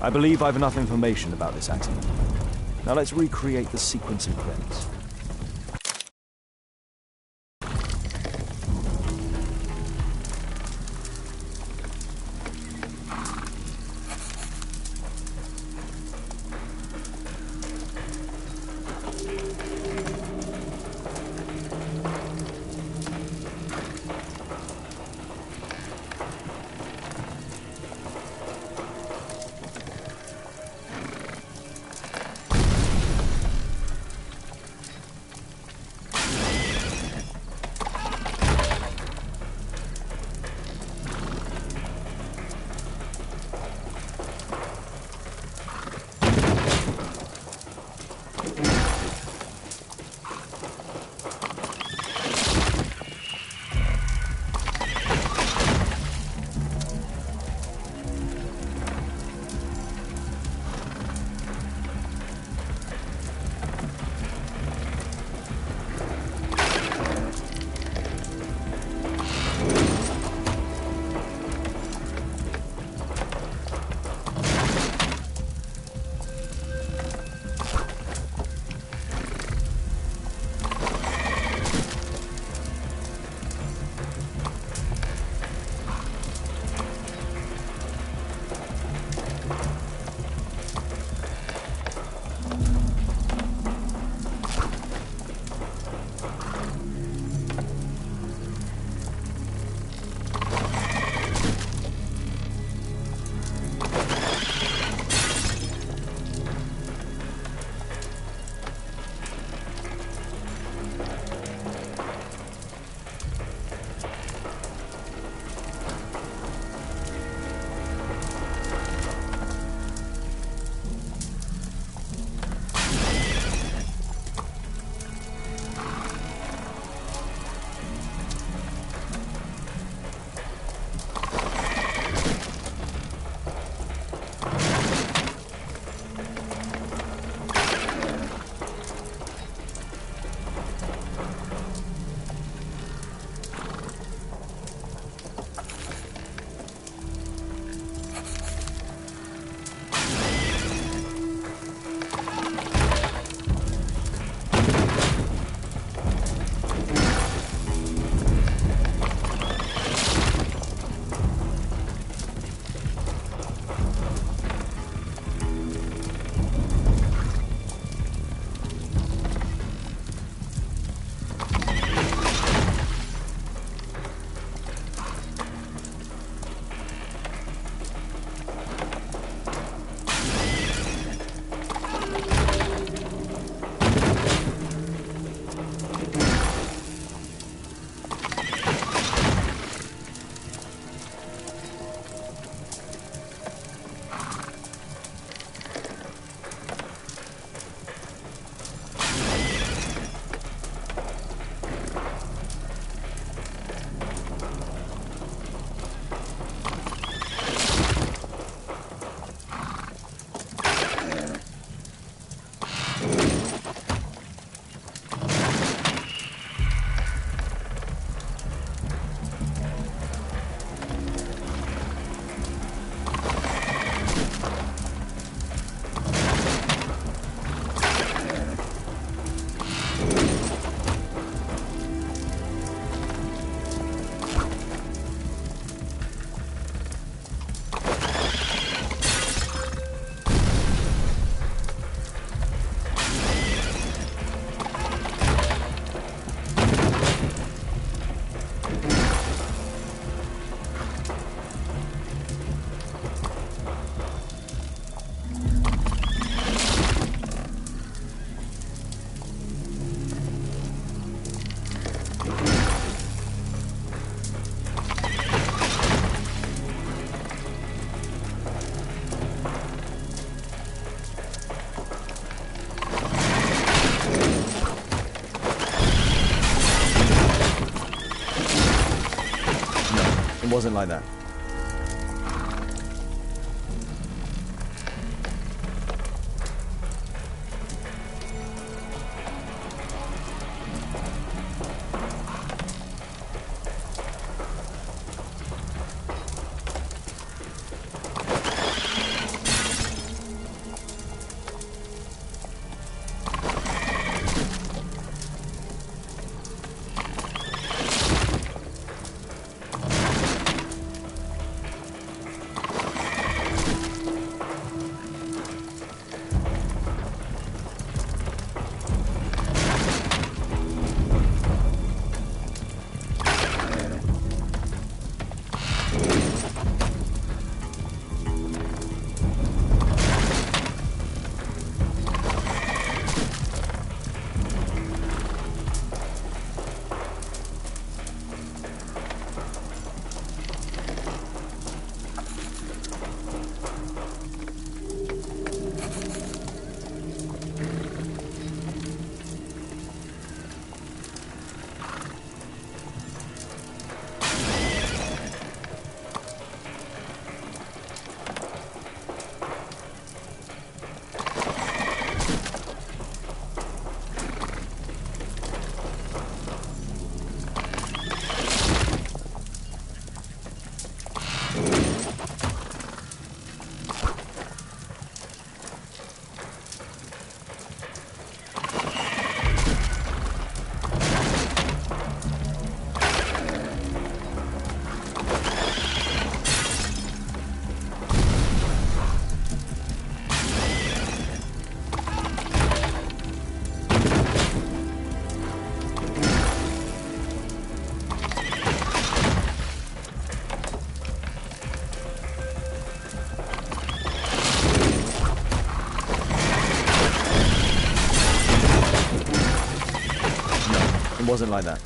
I believe I've enough information about this accident. Now let's recreate the sequence of events. It wasn't like that. It wasn't like that.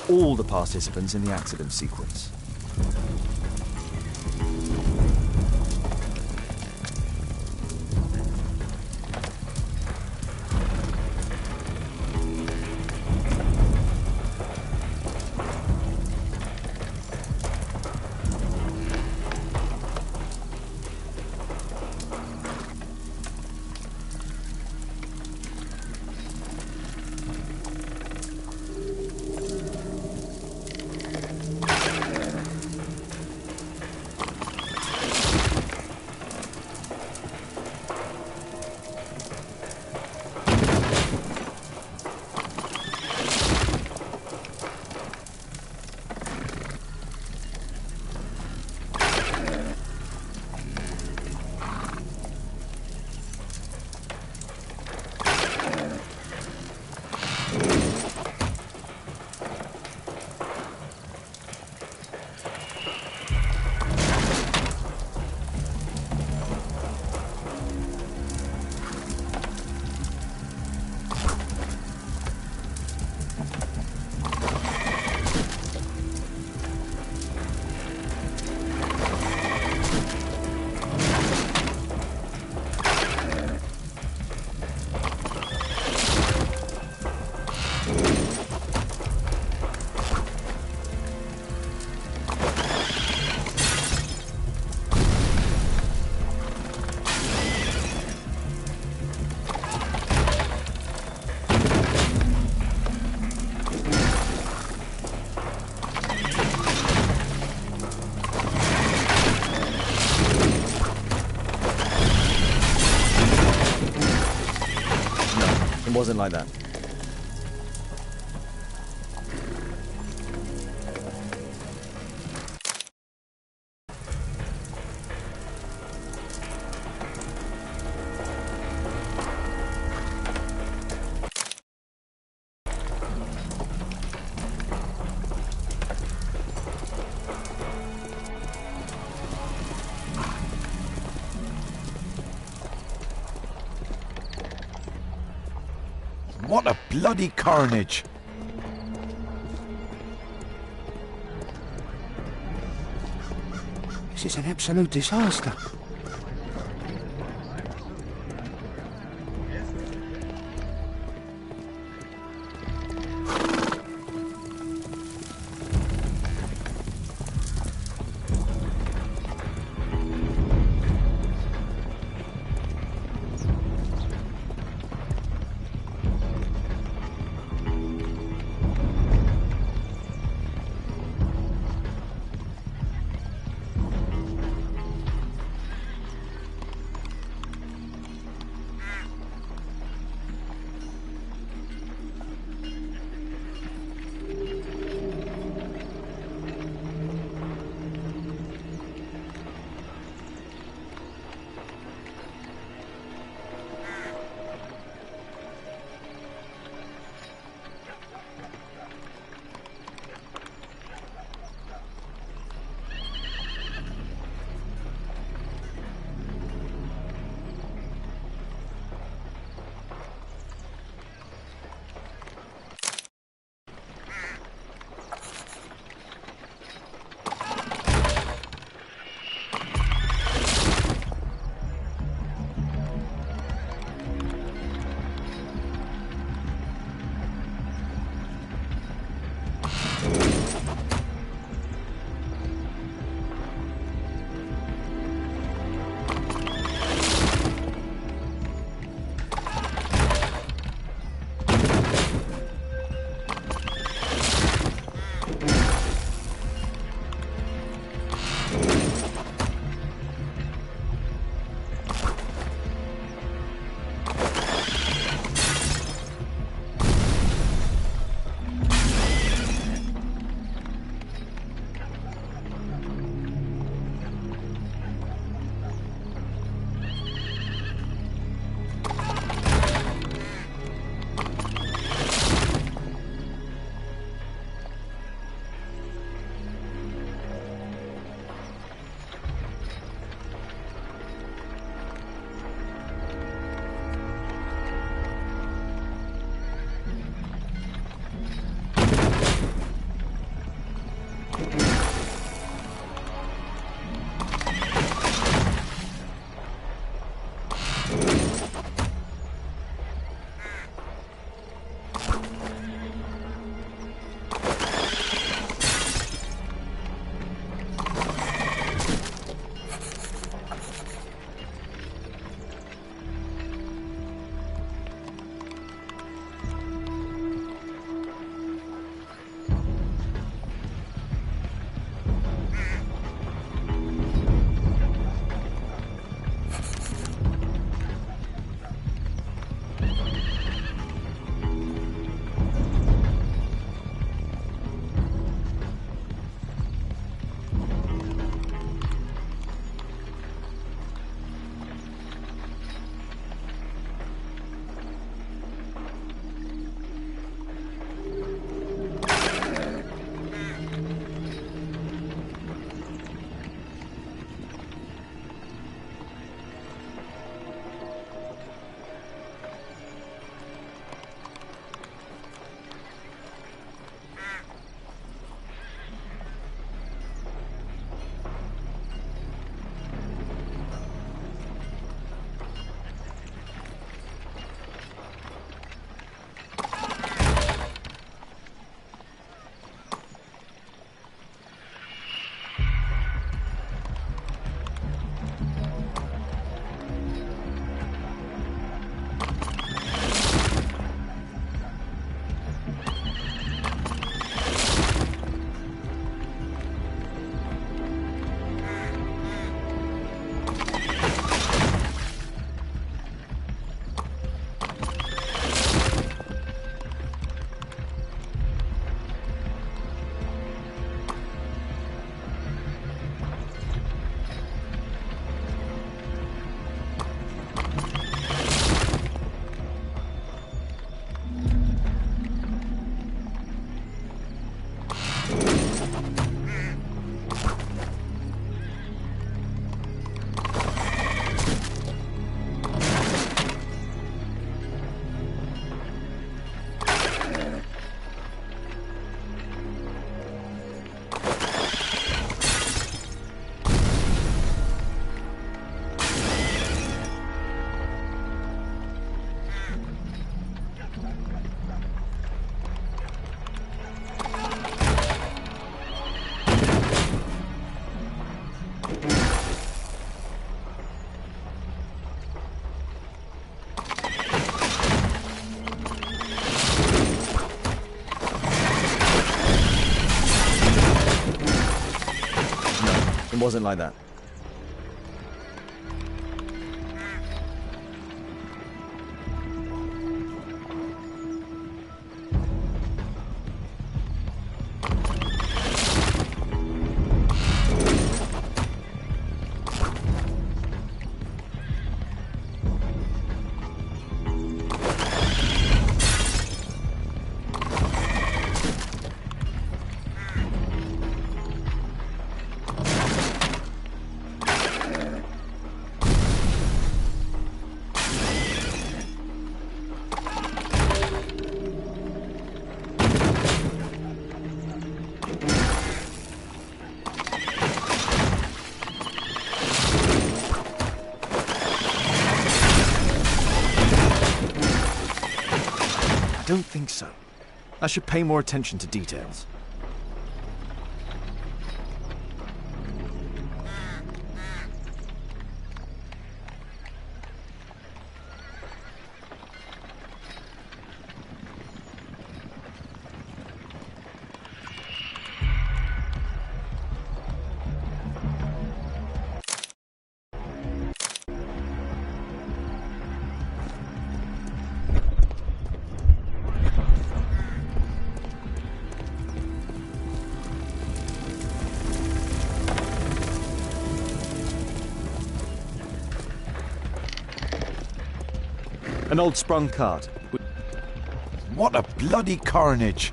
All the participants in the accident sequence. It wasn't like that. What a bloody carnage! This is an absolute disaster. wasn't like that. I don't think so. I should pay more attention to details. An old sprung cart. What a bloody carnage!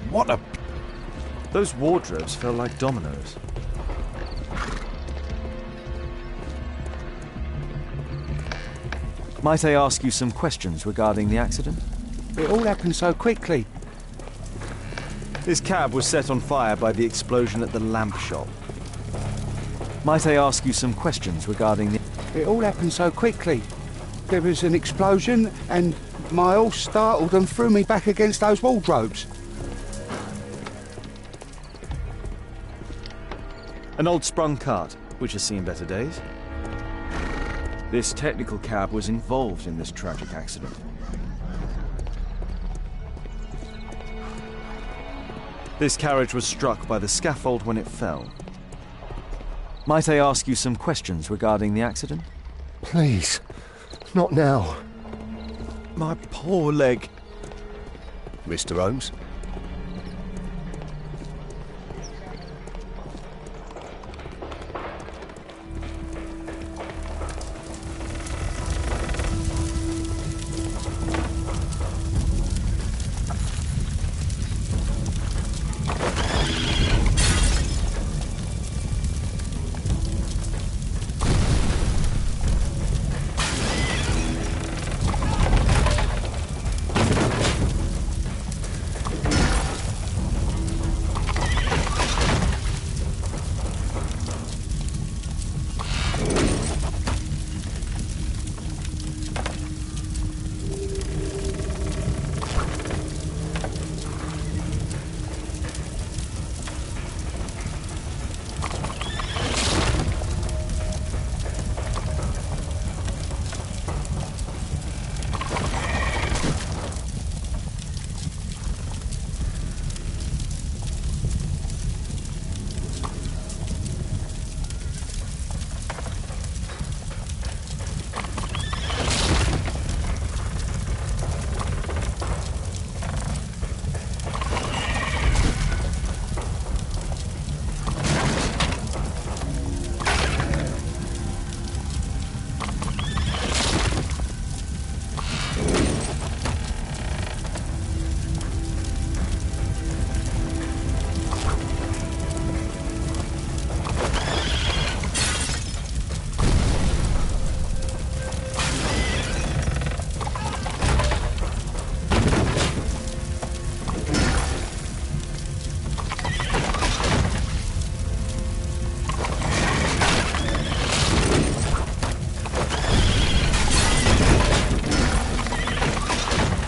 What a... Those wardrobes fell like dominoes. Might I ask you some questions regarding the accident? It all happened so quickly. This cab was set on fire by the explosion at the lamp shop. Might I ask you some questions regarding the... It all happened so quickly. There was an explosion and my horse startled and threw me back against those wardrobes. An old sprung cart, which has seen better days. This technical cab was involved in this tragic accident. This carriage was struck by the scaffold when it fell. Might I ask you some questions regarding the accident? Please, not now. My poor leg. Mr. Holmes?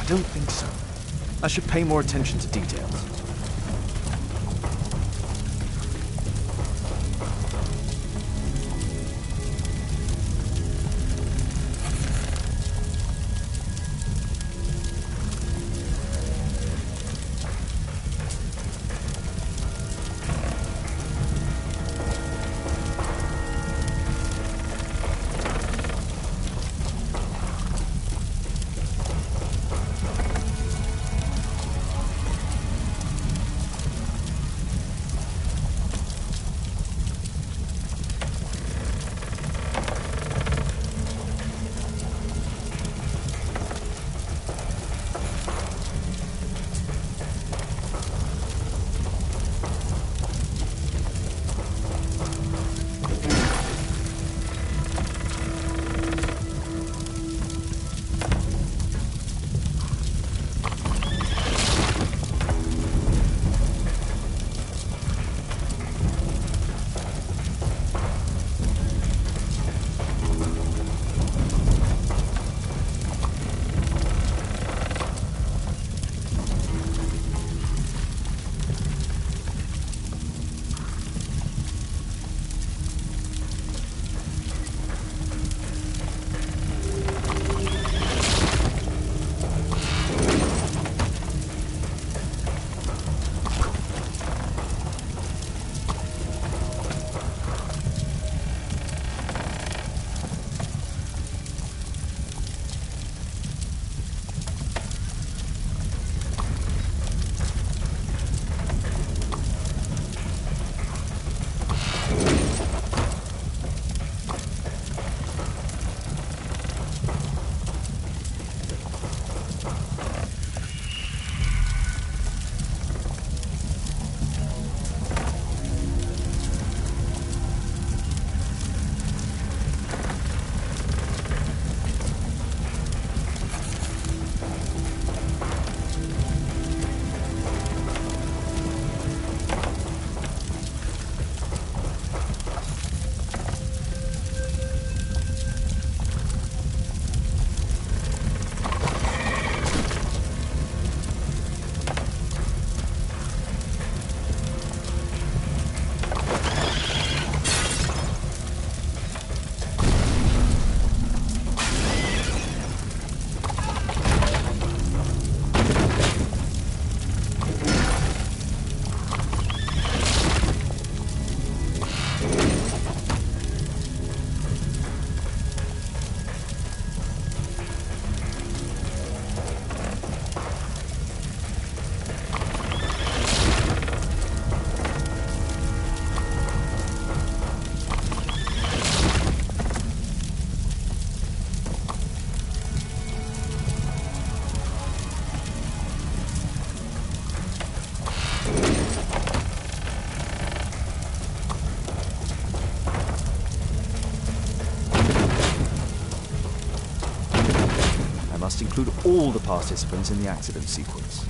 I don't think so. I should pay more attention to details. must include all the participants in the accident sequence.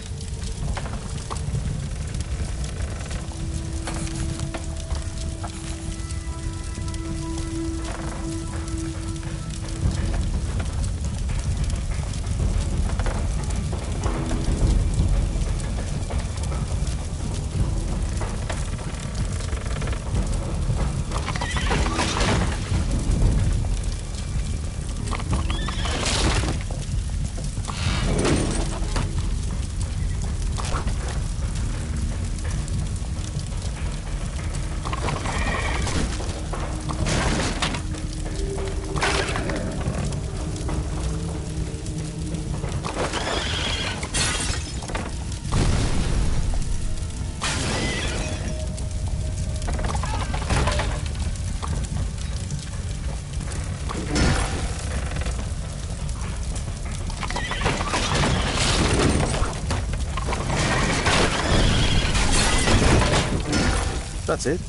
That's it.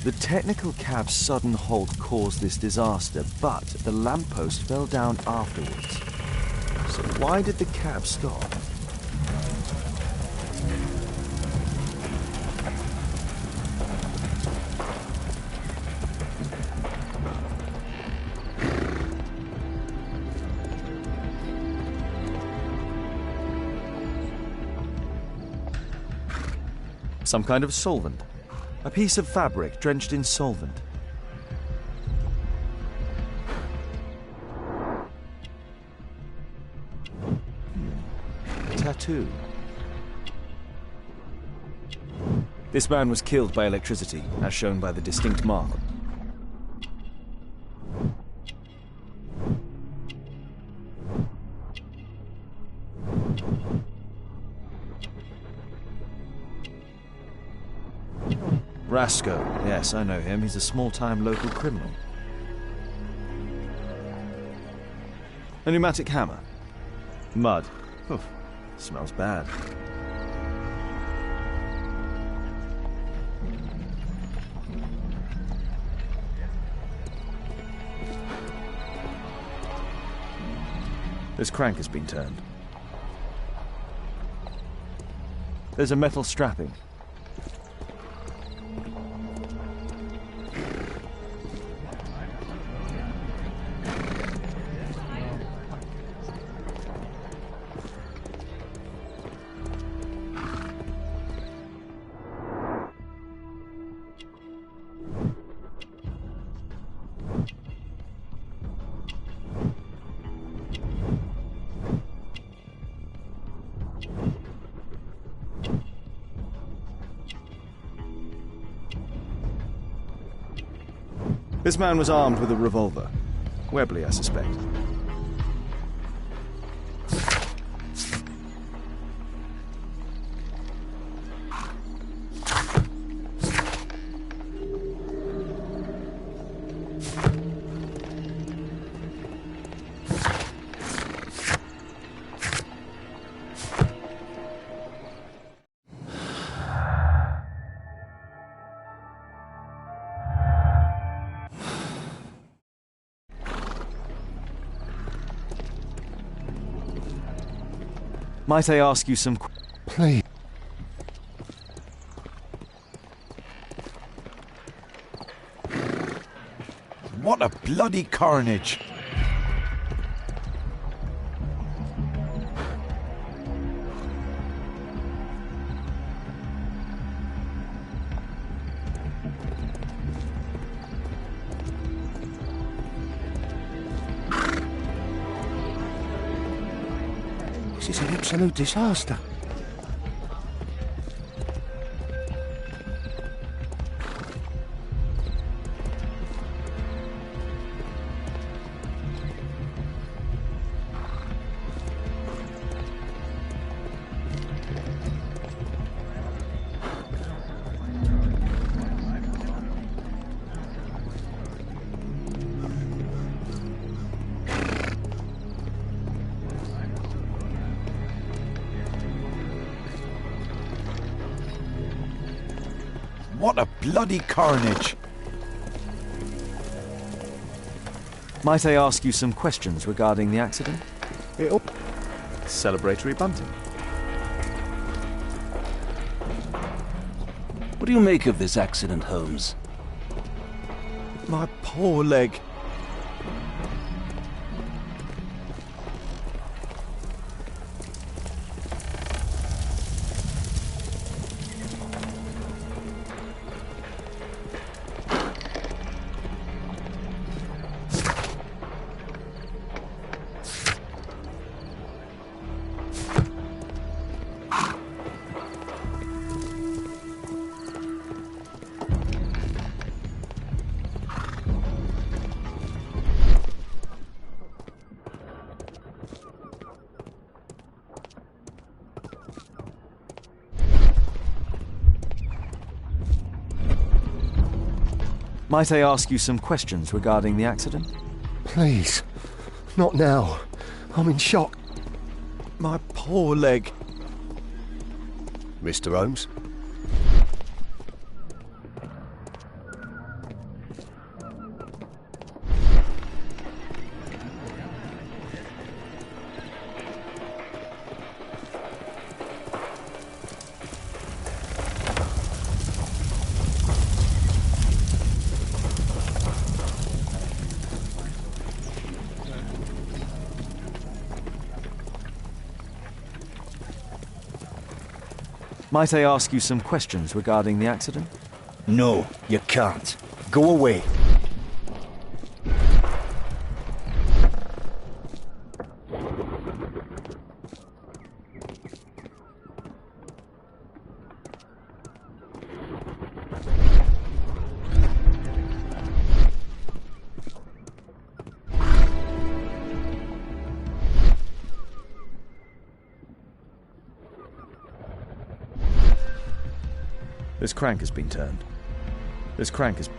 The technical cab's sudden halt caused this disaster, but the lamppost fell down afterwards. So why did the cab stop? Some kind of solvent. A piece of fabric drenched in solvent. A tattoo. This man was killed by electricity, as shown by the distinct mark. Rasco. Yes, I know him. He's a small-time local criminal. A pneumatic hammer. Mud. Oof, smells bad. This crank has been turned. There's a metal strapping. This man was armed with a revolver. Webley, I suspect. Might I ask you some... Please. What a bloody carnage! This is an absolute disaster. What a bloody carnage! Might I ask you some questions regarding the accident? It'll... Celebratory bunting. What do you make of this accident, Holmes? My poor leg. Might I ask you some questions regarding the accident? Please. Not now. I'm in shock. My poor leg. Mr. Holmes? Might I ask you some questions regarding the accident? No, you can't. Go away. This crank has been turned. This crank is...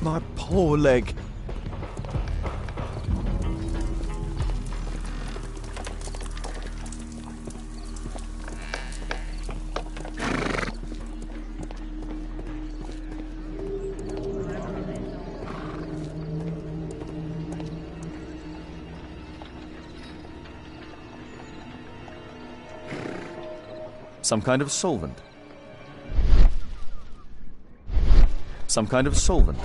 My poor leg. Some kind of solvent. Some kind of solvent.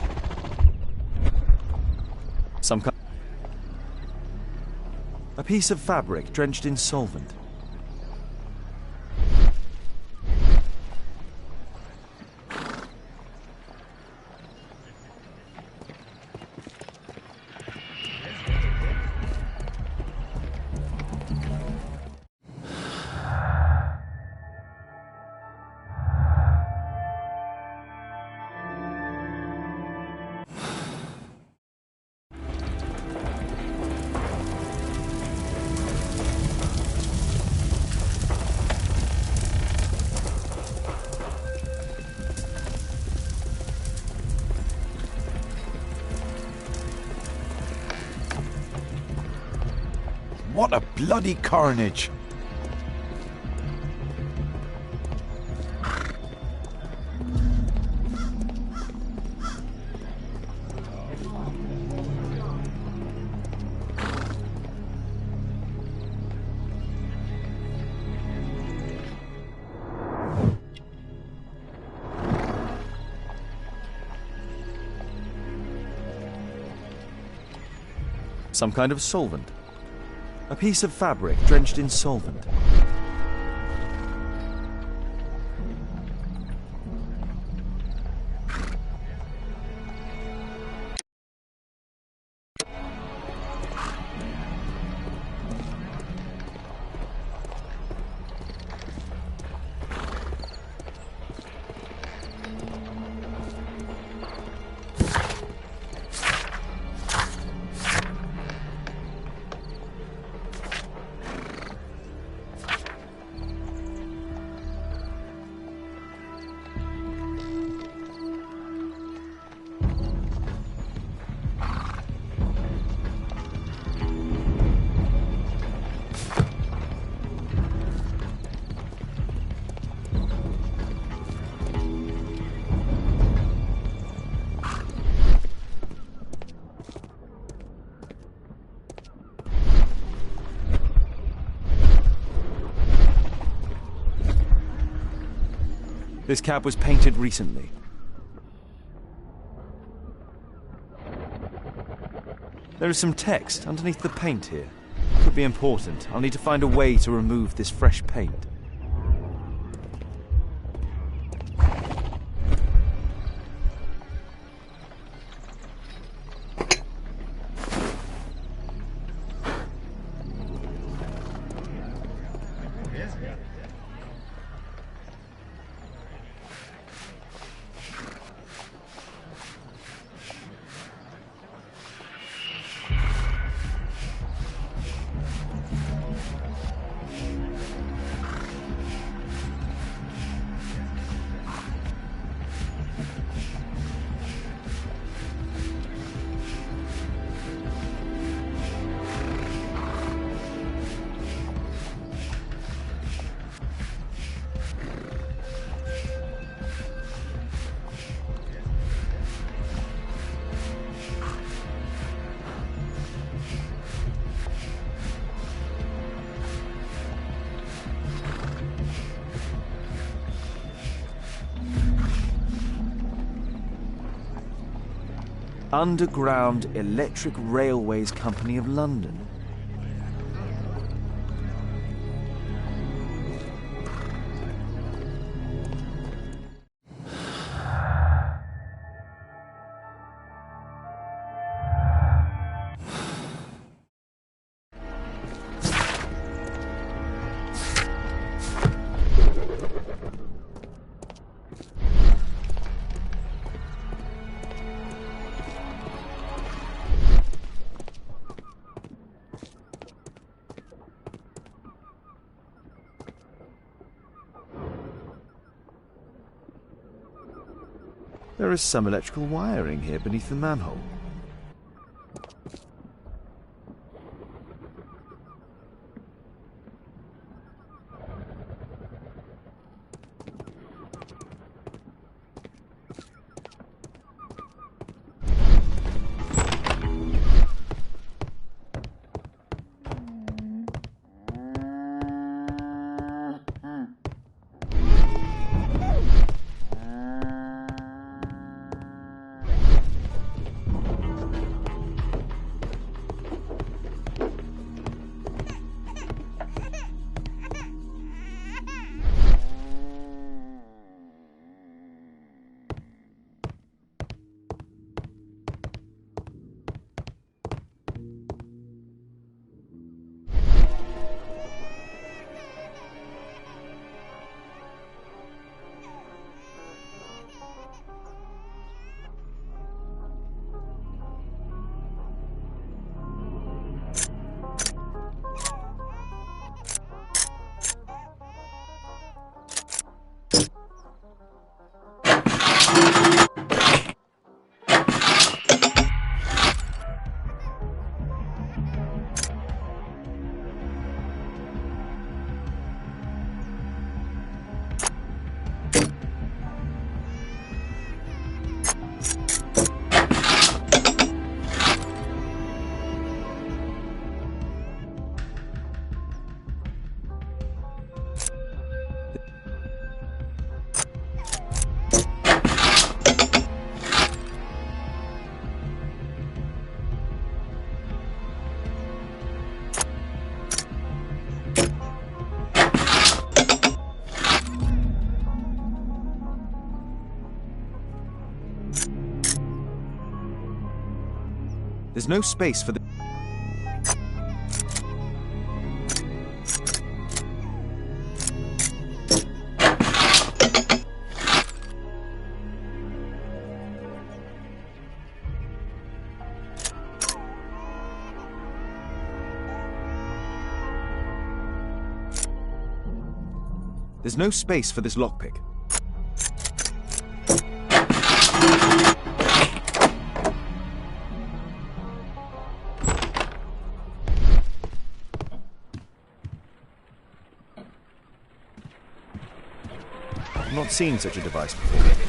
Some kind... A piece of fabric drenched in solvent. What a bloody carnage! Some kind of solvent. A piece of fabric drenched in solvent. This cab was painted recently. There is some text underneath the paint here. Could be important. I'll need to find a way to remove this fresh paint. Underground Electric Railways Company of London. There is some electrical wiring here beneath the manhole. There's no space for the... There's no space for this lockpick. I've not seen such a device before.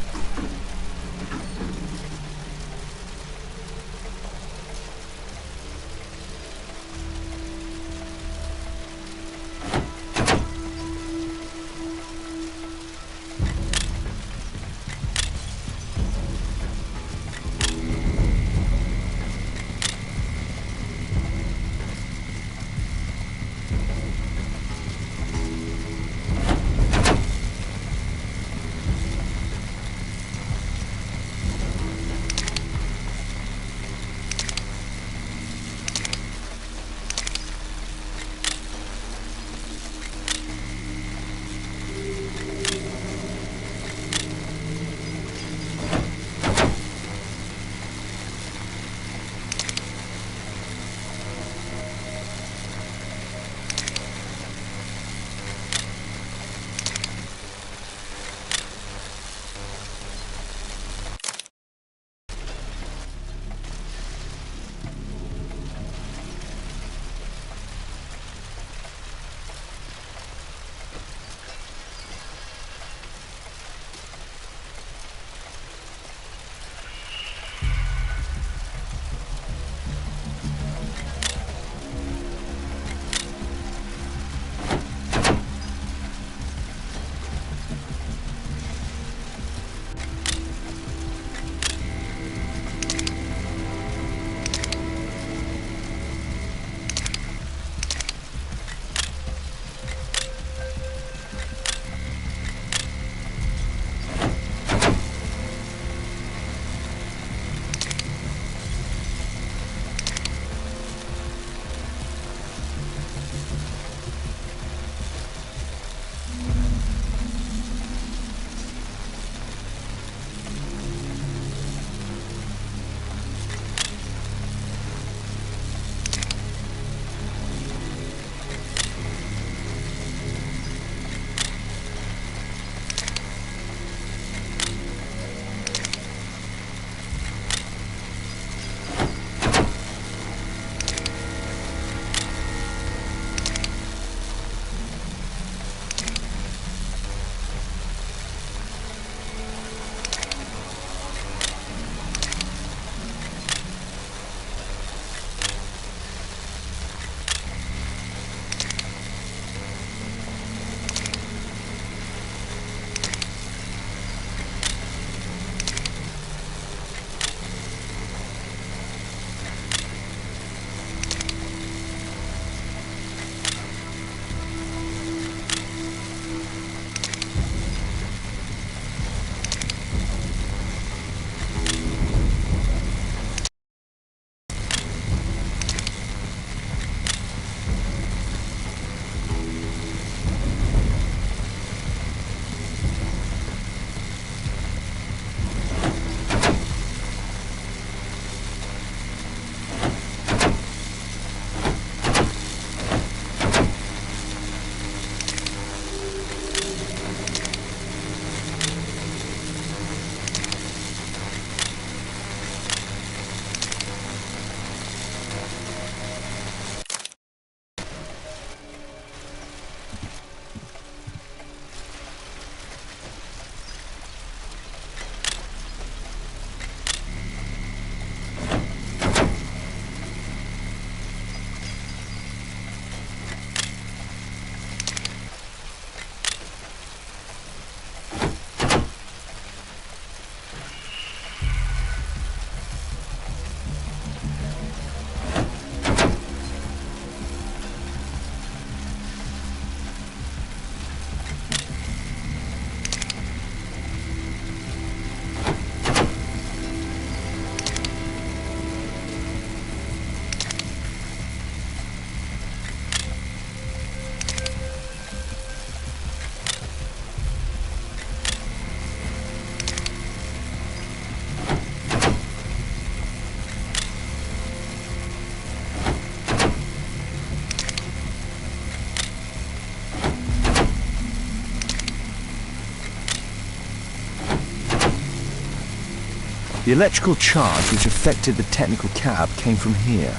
The electrical charge which affected the technical cab came from here.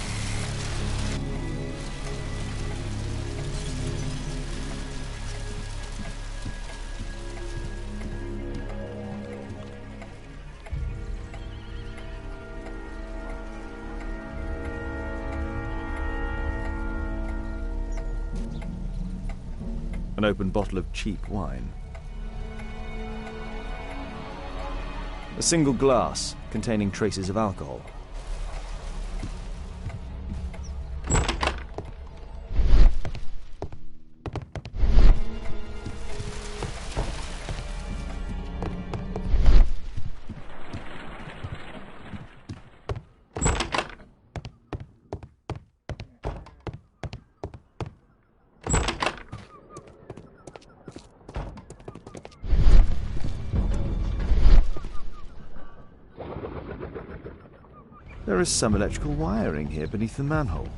An open bottle of cheap wine. A single glass containing traces of alcohol. There is some electrical wiring here beneath the manhole.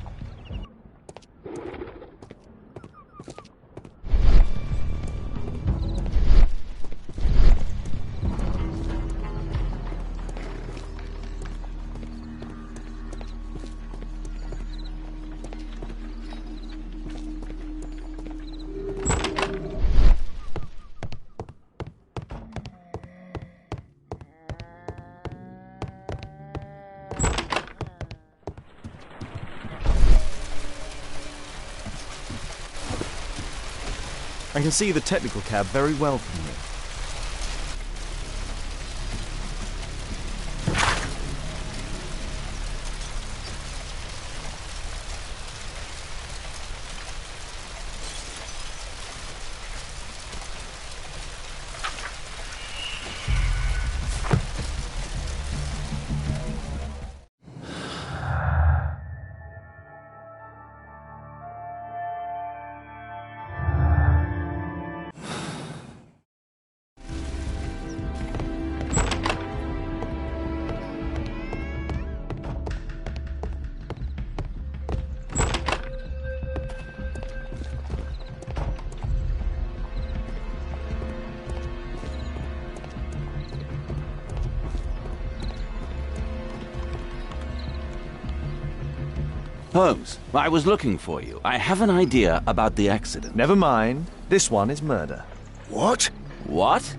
I can see the technical cab very well from here. Holmes, I was looking for you. I have an idea about the accident. Never mind. This one is murder. What? What?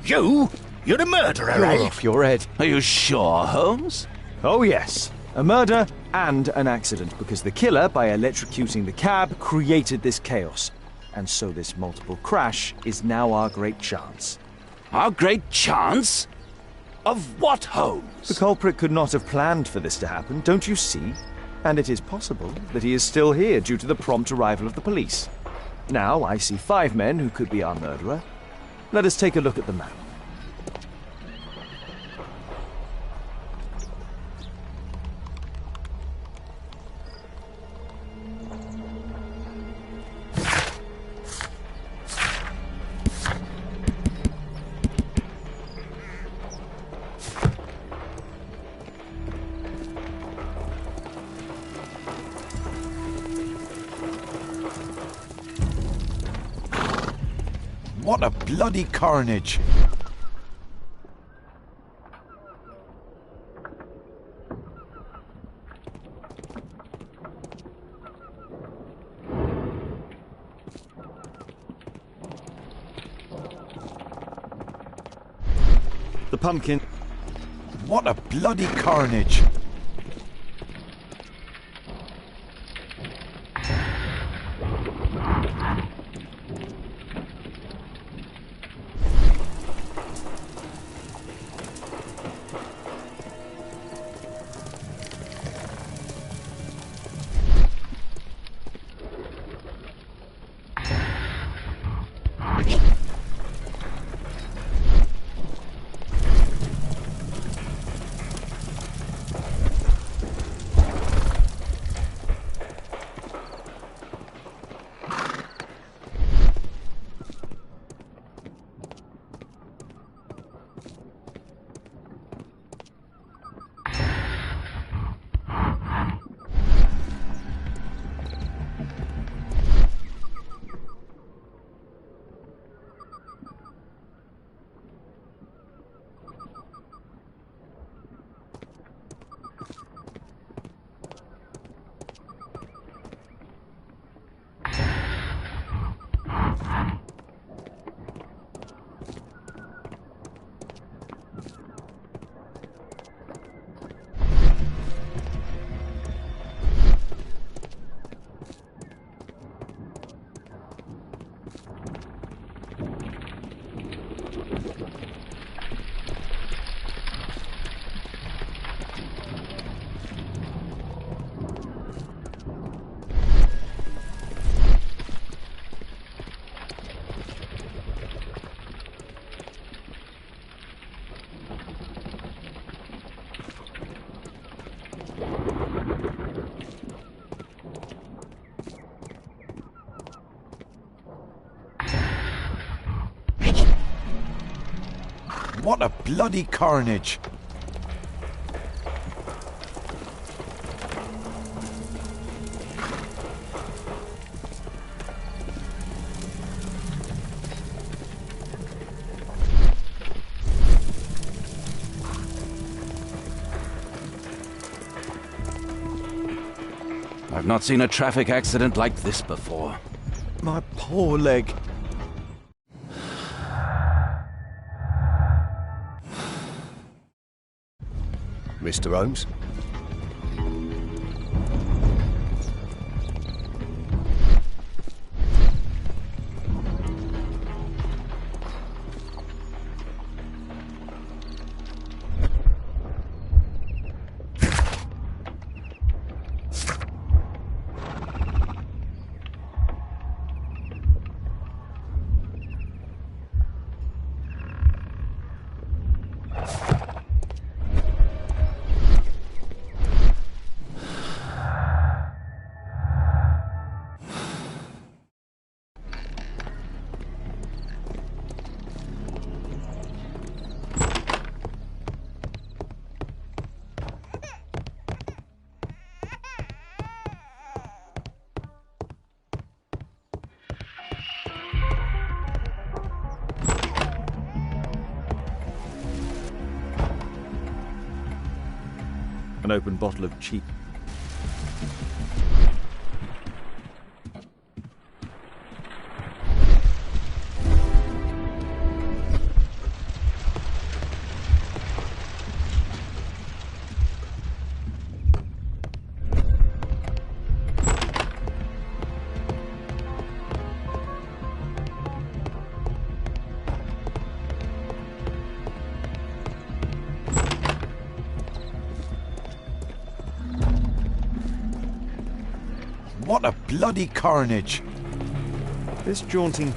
You? You're the murderer, You're eh? off your head. Are you sure, Holmes? Oh yes, a murder and an accident, because the killer, by electrocuting the cab, created this chaos. And so this multiple crash is now our great chance. Our great chance? Of what, Holmes? The culprit could not have planned for this to happen, don't you see? And it is possible that he is still here due to the prompt arrival of the police. Now I see 5 men who could be our murderer. Let us take a look at the map. What a bloody carnage! The pumpkin. What a bloody carnage! What a bloody carnage! I've not seen a traffic accident like this before. My poor leg. Mr. Holmes? An open bottle of cheap. What a bloody carnage! This jaunting...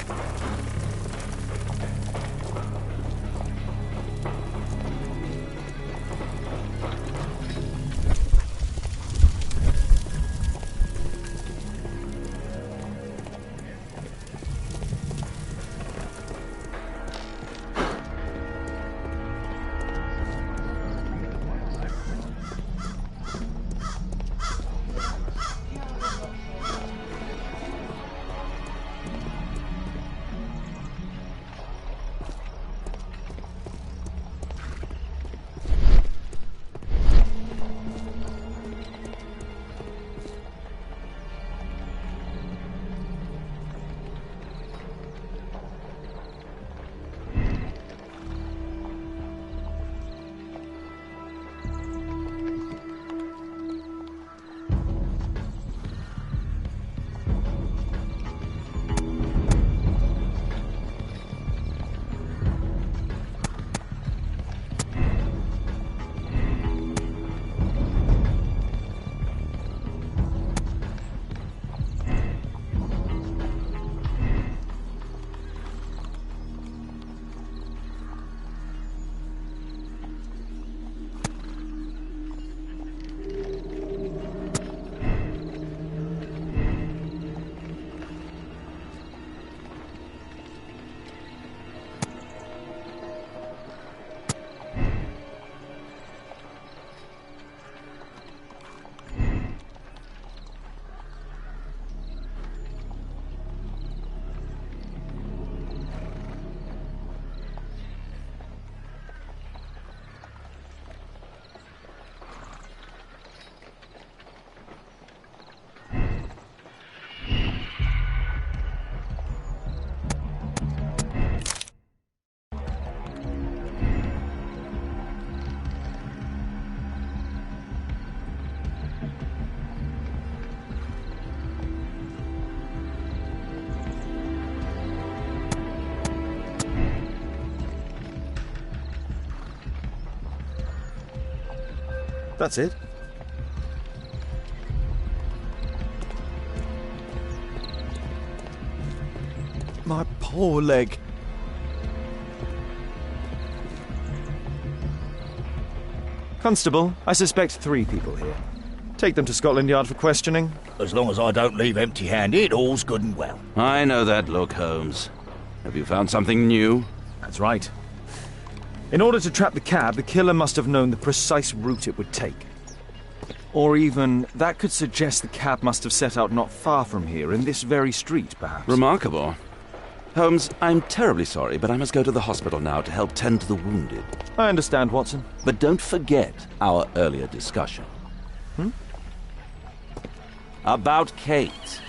That's it. My poor leg. Constable, I suspect 3 people here. Take them to Scotland Yard for questioning. As long as I don't leave empty-handed, all's good and well. I know that look, Holmes. Have you found something new? That's right. In order to trap the cab, the killer must have known the precise route it would take. Or even, that could suggest the cab must have set out not far from here, in this very street, perhaps. Remarkable. Holmes, I'm terribly sorry, but I must go to the hospital now to help tend to the wounded. I understand, Watson. But don't forget our earlier discussion. About Kate.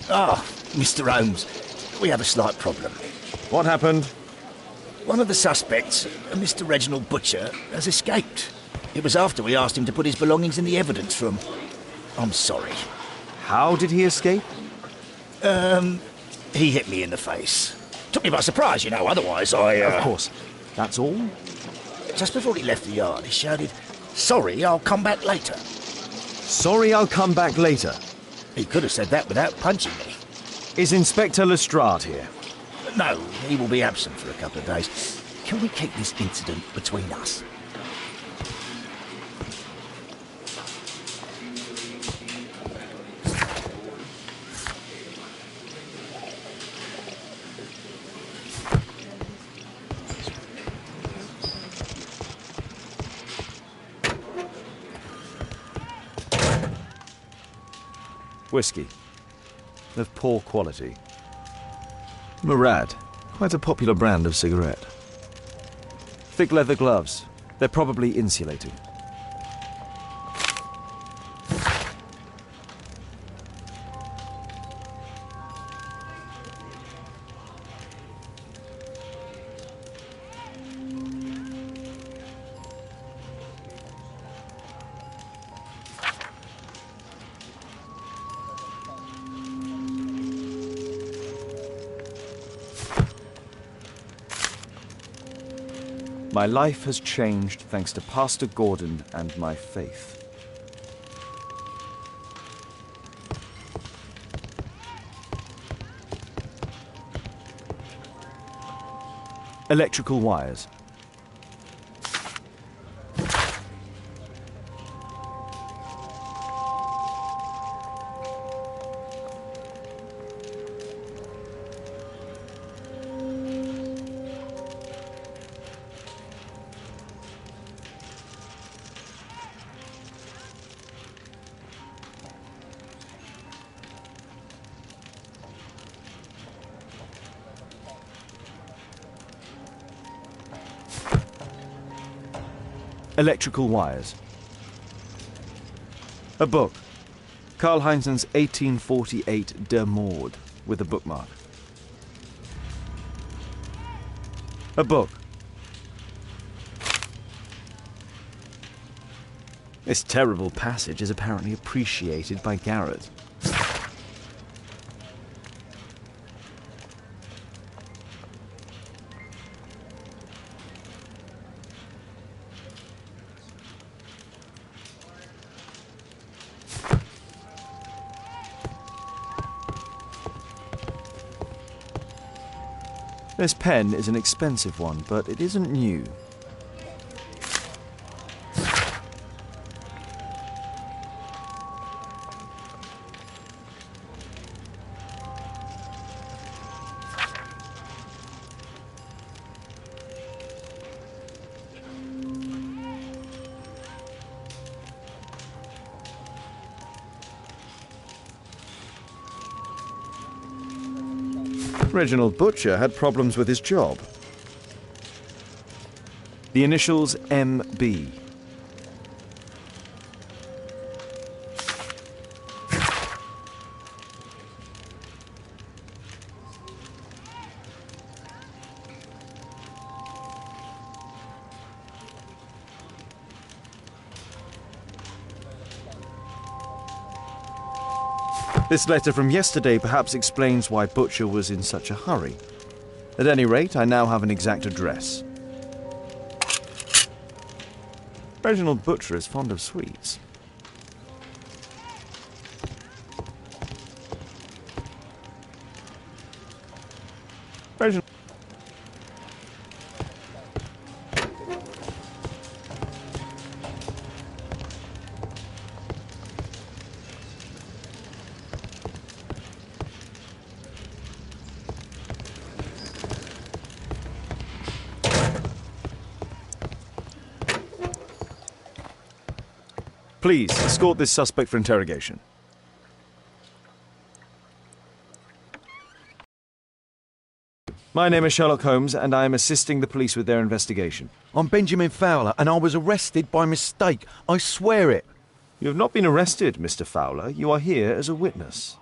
Ah, Mr. Holmes, we have a slight problem. What happened? One of the suspects, Mr. Reginald Butcher, has escaped. It was after we asked him to put his belongings in the evidence room. I'm sorry. How did he escape? He hit me in the face. Took me by surprise, you know, otherwise I... Of course. That's all? Just before he left the yard, he shouted, "Sorry, I'll come back later." Sorry, I'll come back later. He could have said that without punching me. Is Inspector Lestrade here? No, he will be absent for a couple of days. Can we keep this incident between us? Whiskey. Of poor quality. Murad. Quite a popular brand of cigarette. Thick leather gloves. They're probably insulated. My life has changed thanks to Pastor Gordon and my faith. Electrical wires. Electrical wires. A book. Karl Heinzen's 1848 Der Mord, with a bookmark. A book. This terrible passage is apparently appreciated by Garrett. This pen is an expensive one, but it isn't new. Reginald Butcher had problems with his job. The initials This letter from yesterday perhaps explains why Butcher was in such a hurry. At any rate, I now have an exact address. Reginald Butcher is fond of sweets. Reginald... Please, escort this suspect for interrogation. My name is Sherlock Holmes, and I am assisting the police with their investigation. I'm Benjamin Fowler, and I was arrested by mistake. I swear it. You have not been arrested, Mr. Fowler. You are here as a witness.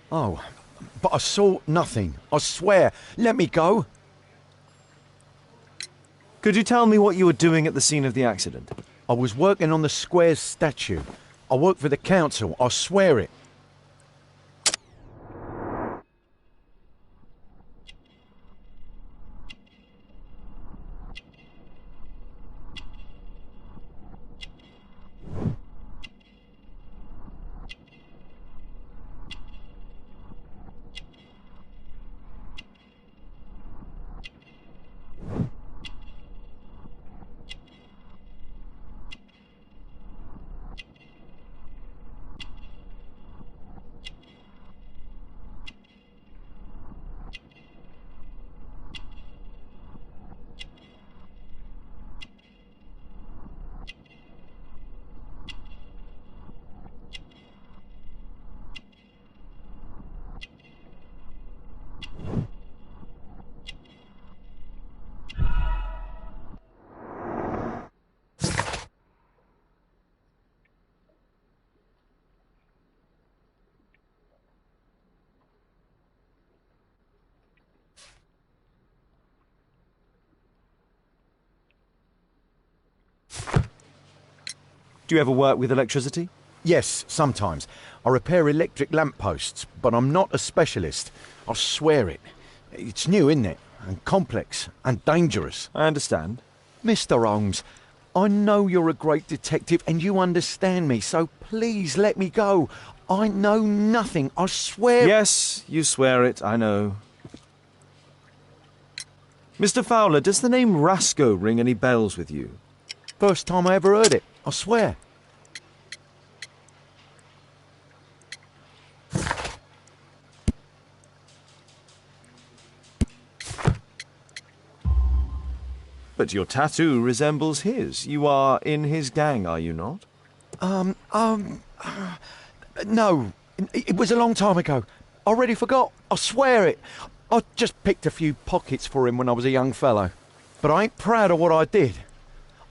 Oh, but I saw nothing. I swear. Let me go. Could you tell me what you were doing at the scene of the accident? I was working on the square's statue. I work for the council. I swear it. Do you ever work with electricity? Yes, sometimes. I repair electric lampposts, but I'm not a specialist. I swear it. It's new, isn't it? And complex and dangerous. I understand. Mr. Holmes, I know you're a great detective and you understand me, so please let me go. I know nothing, I swear... Yes, you swear it, I know. Mr. Fowler, does the name Rasco ring any bells with you? First time I ever heard it, I swear. But your tattoo resembles his. You are in his gang, are you not? No. It was a long time ago. I already forgot. I swear it. I just picked a few pockets for him when I was a young fellow. But I ain't proud of what I did.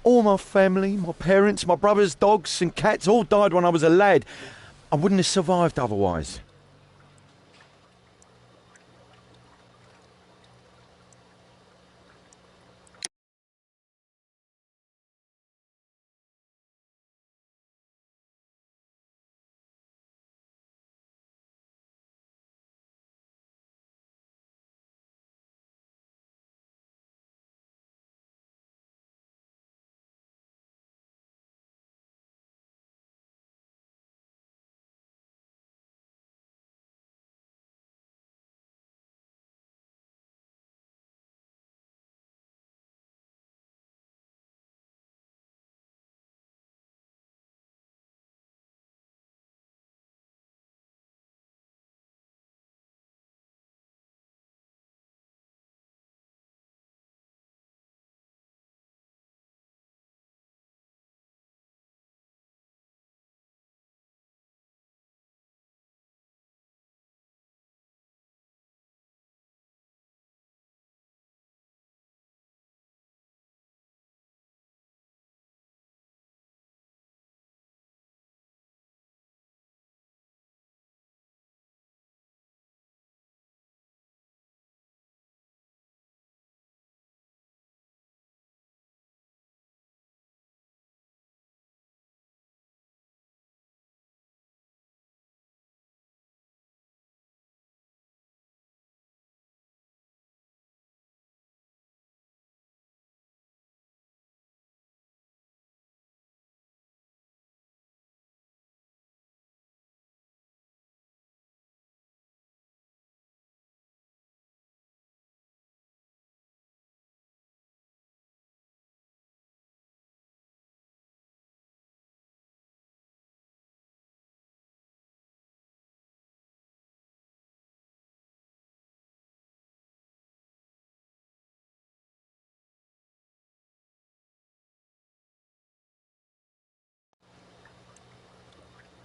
All my family, my parents, my brothers, dogs and cats all died when I was a lad. I wouldn't have survived otherwise.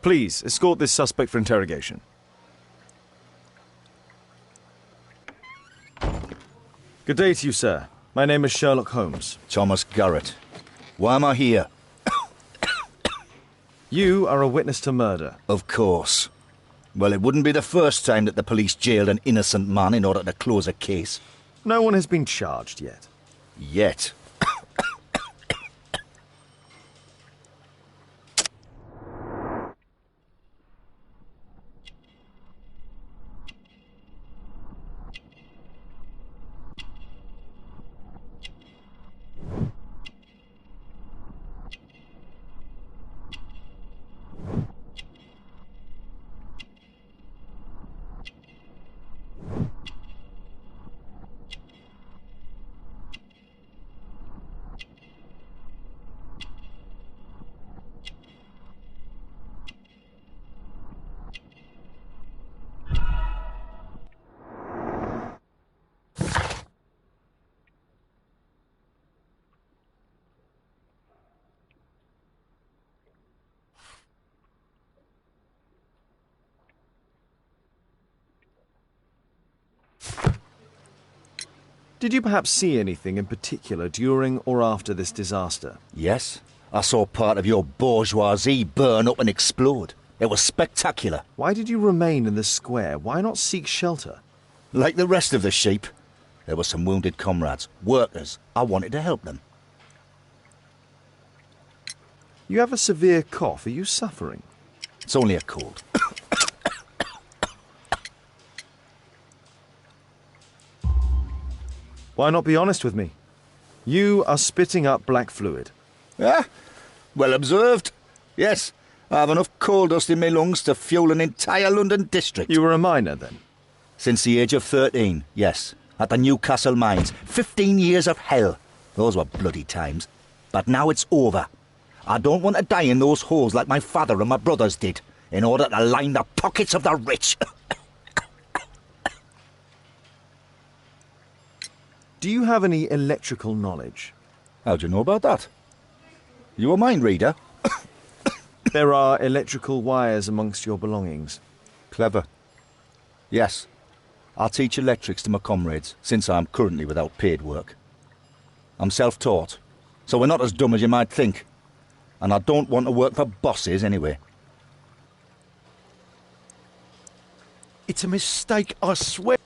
Please, escort this suspect for interrogation. Good day to you, sir. My name is Sherlock Holmes. Thomas Garrett. Why am I here? You are a witness to murder. Of course. Well, it wouldn't be the first time that the police jailed an innocent man in order to close a case. No one has been charged yet. Yet. Did you perhaps see anything in particular during or after this disaster? Yes. I saw part of your bourgeoisie burn up and explode. It was spectacular. Why did you remain in the square? Why not seek shelter? Like the rest of the sheep, there were some wounded comrades, workers. I wanted to help them. You have a severe cough. Are you suffering? It's only a cold. Why not be honest with me? You are spitting up black fluid. Ah, well observed. Yes, I have enough coal dust in my lungs to fuel an entire London district. You were a miner, then? Since the age of 13, yes. At the Newcastle mines. 15 years of hell. Those were bloody times. But now it's over. I don't want to die in those holes like my father and my brothers did, in order to line the pockets of the rich. Do you have any electrical knowledge? How do you know about that? You a mind reader? There are electrical wires amongst your belongings. Clever. Yes. I teach electrics to my comrades, since I'm currently without paid work. I'm self-taught, so we're not as dumb as you might think. And I don't want to work for bosses anyway. It's a mistake, I swear.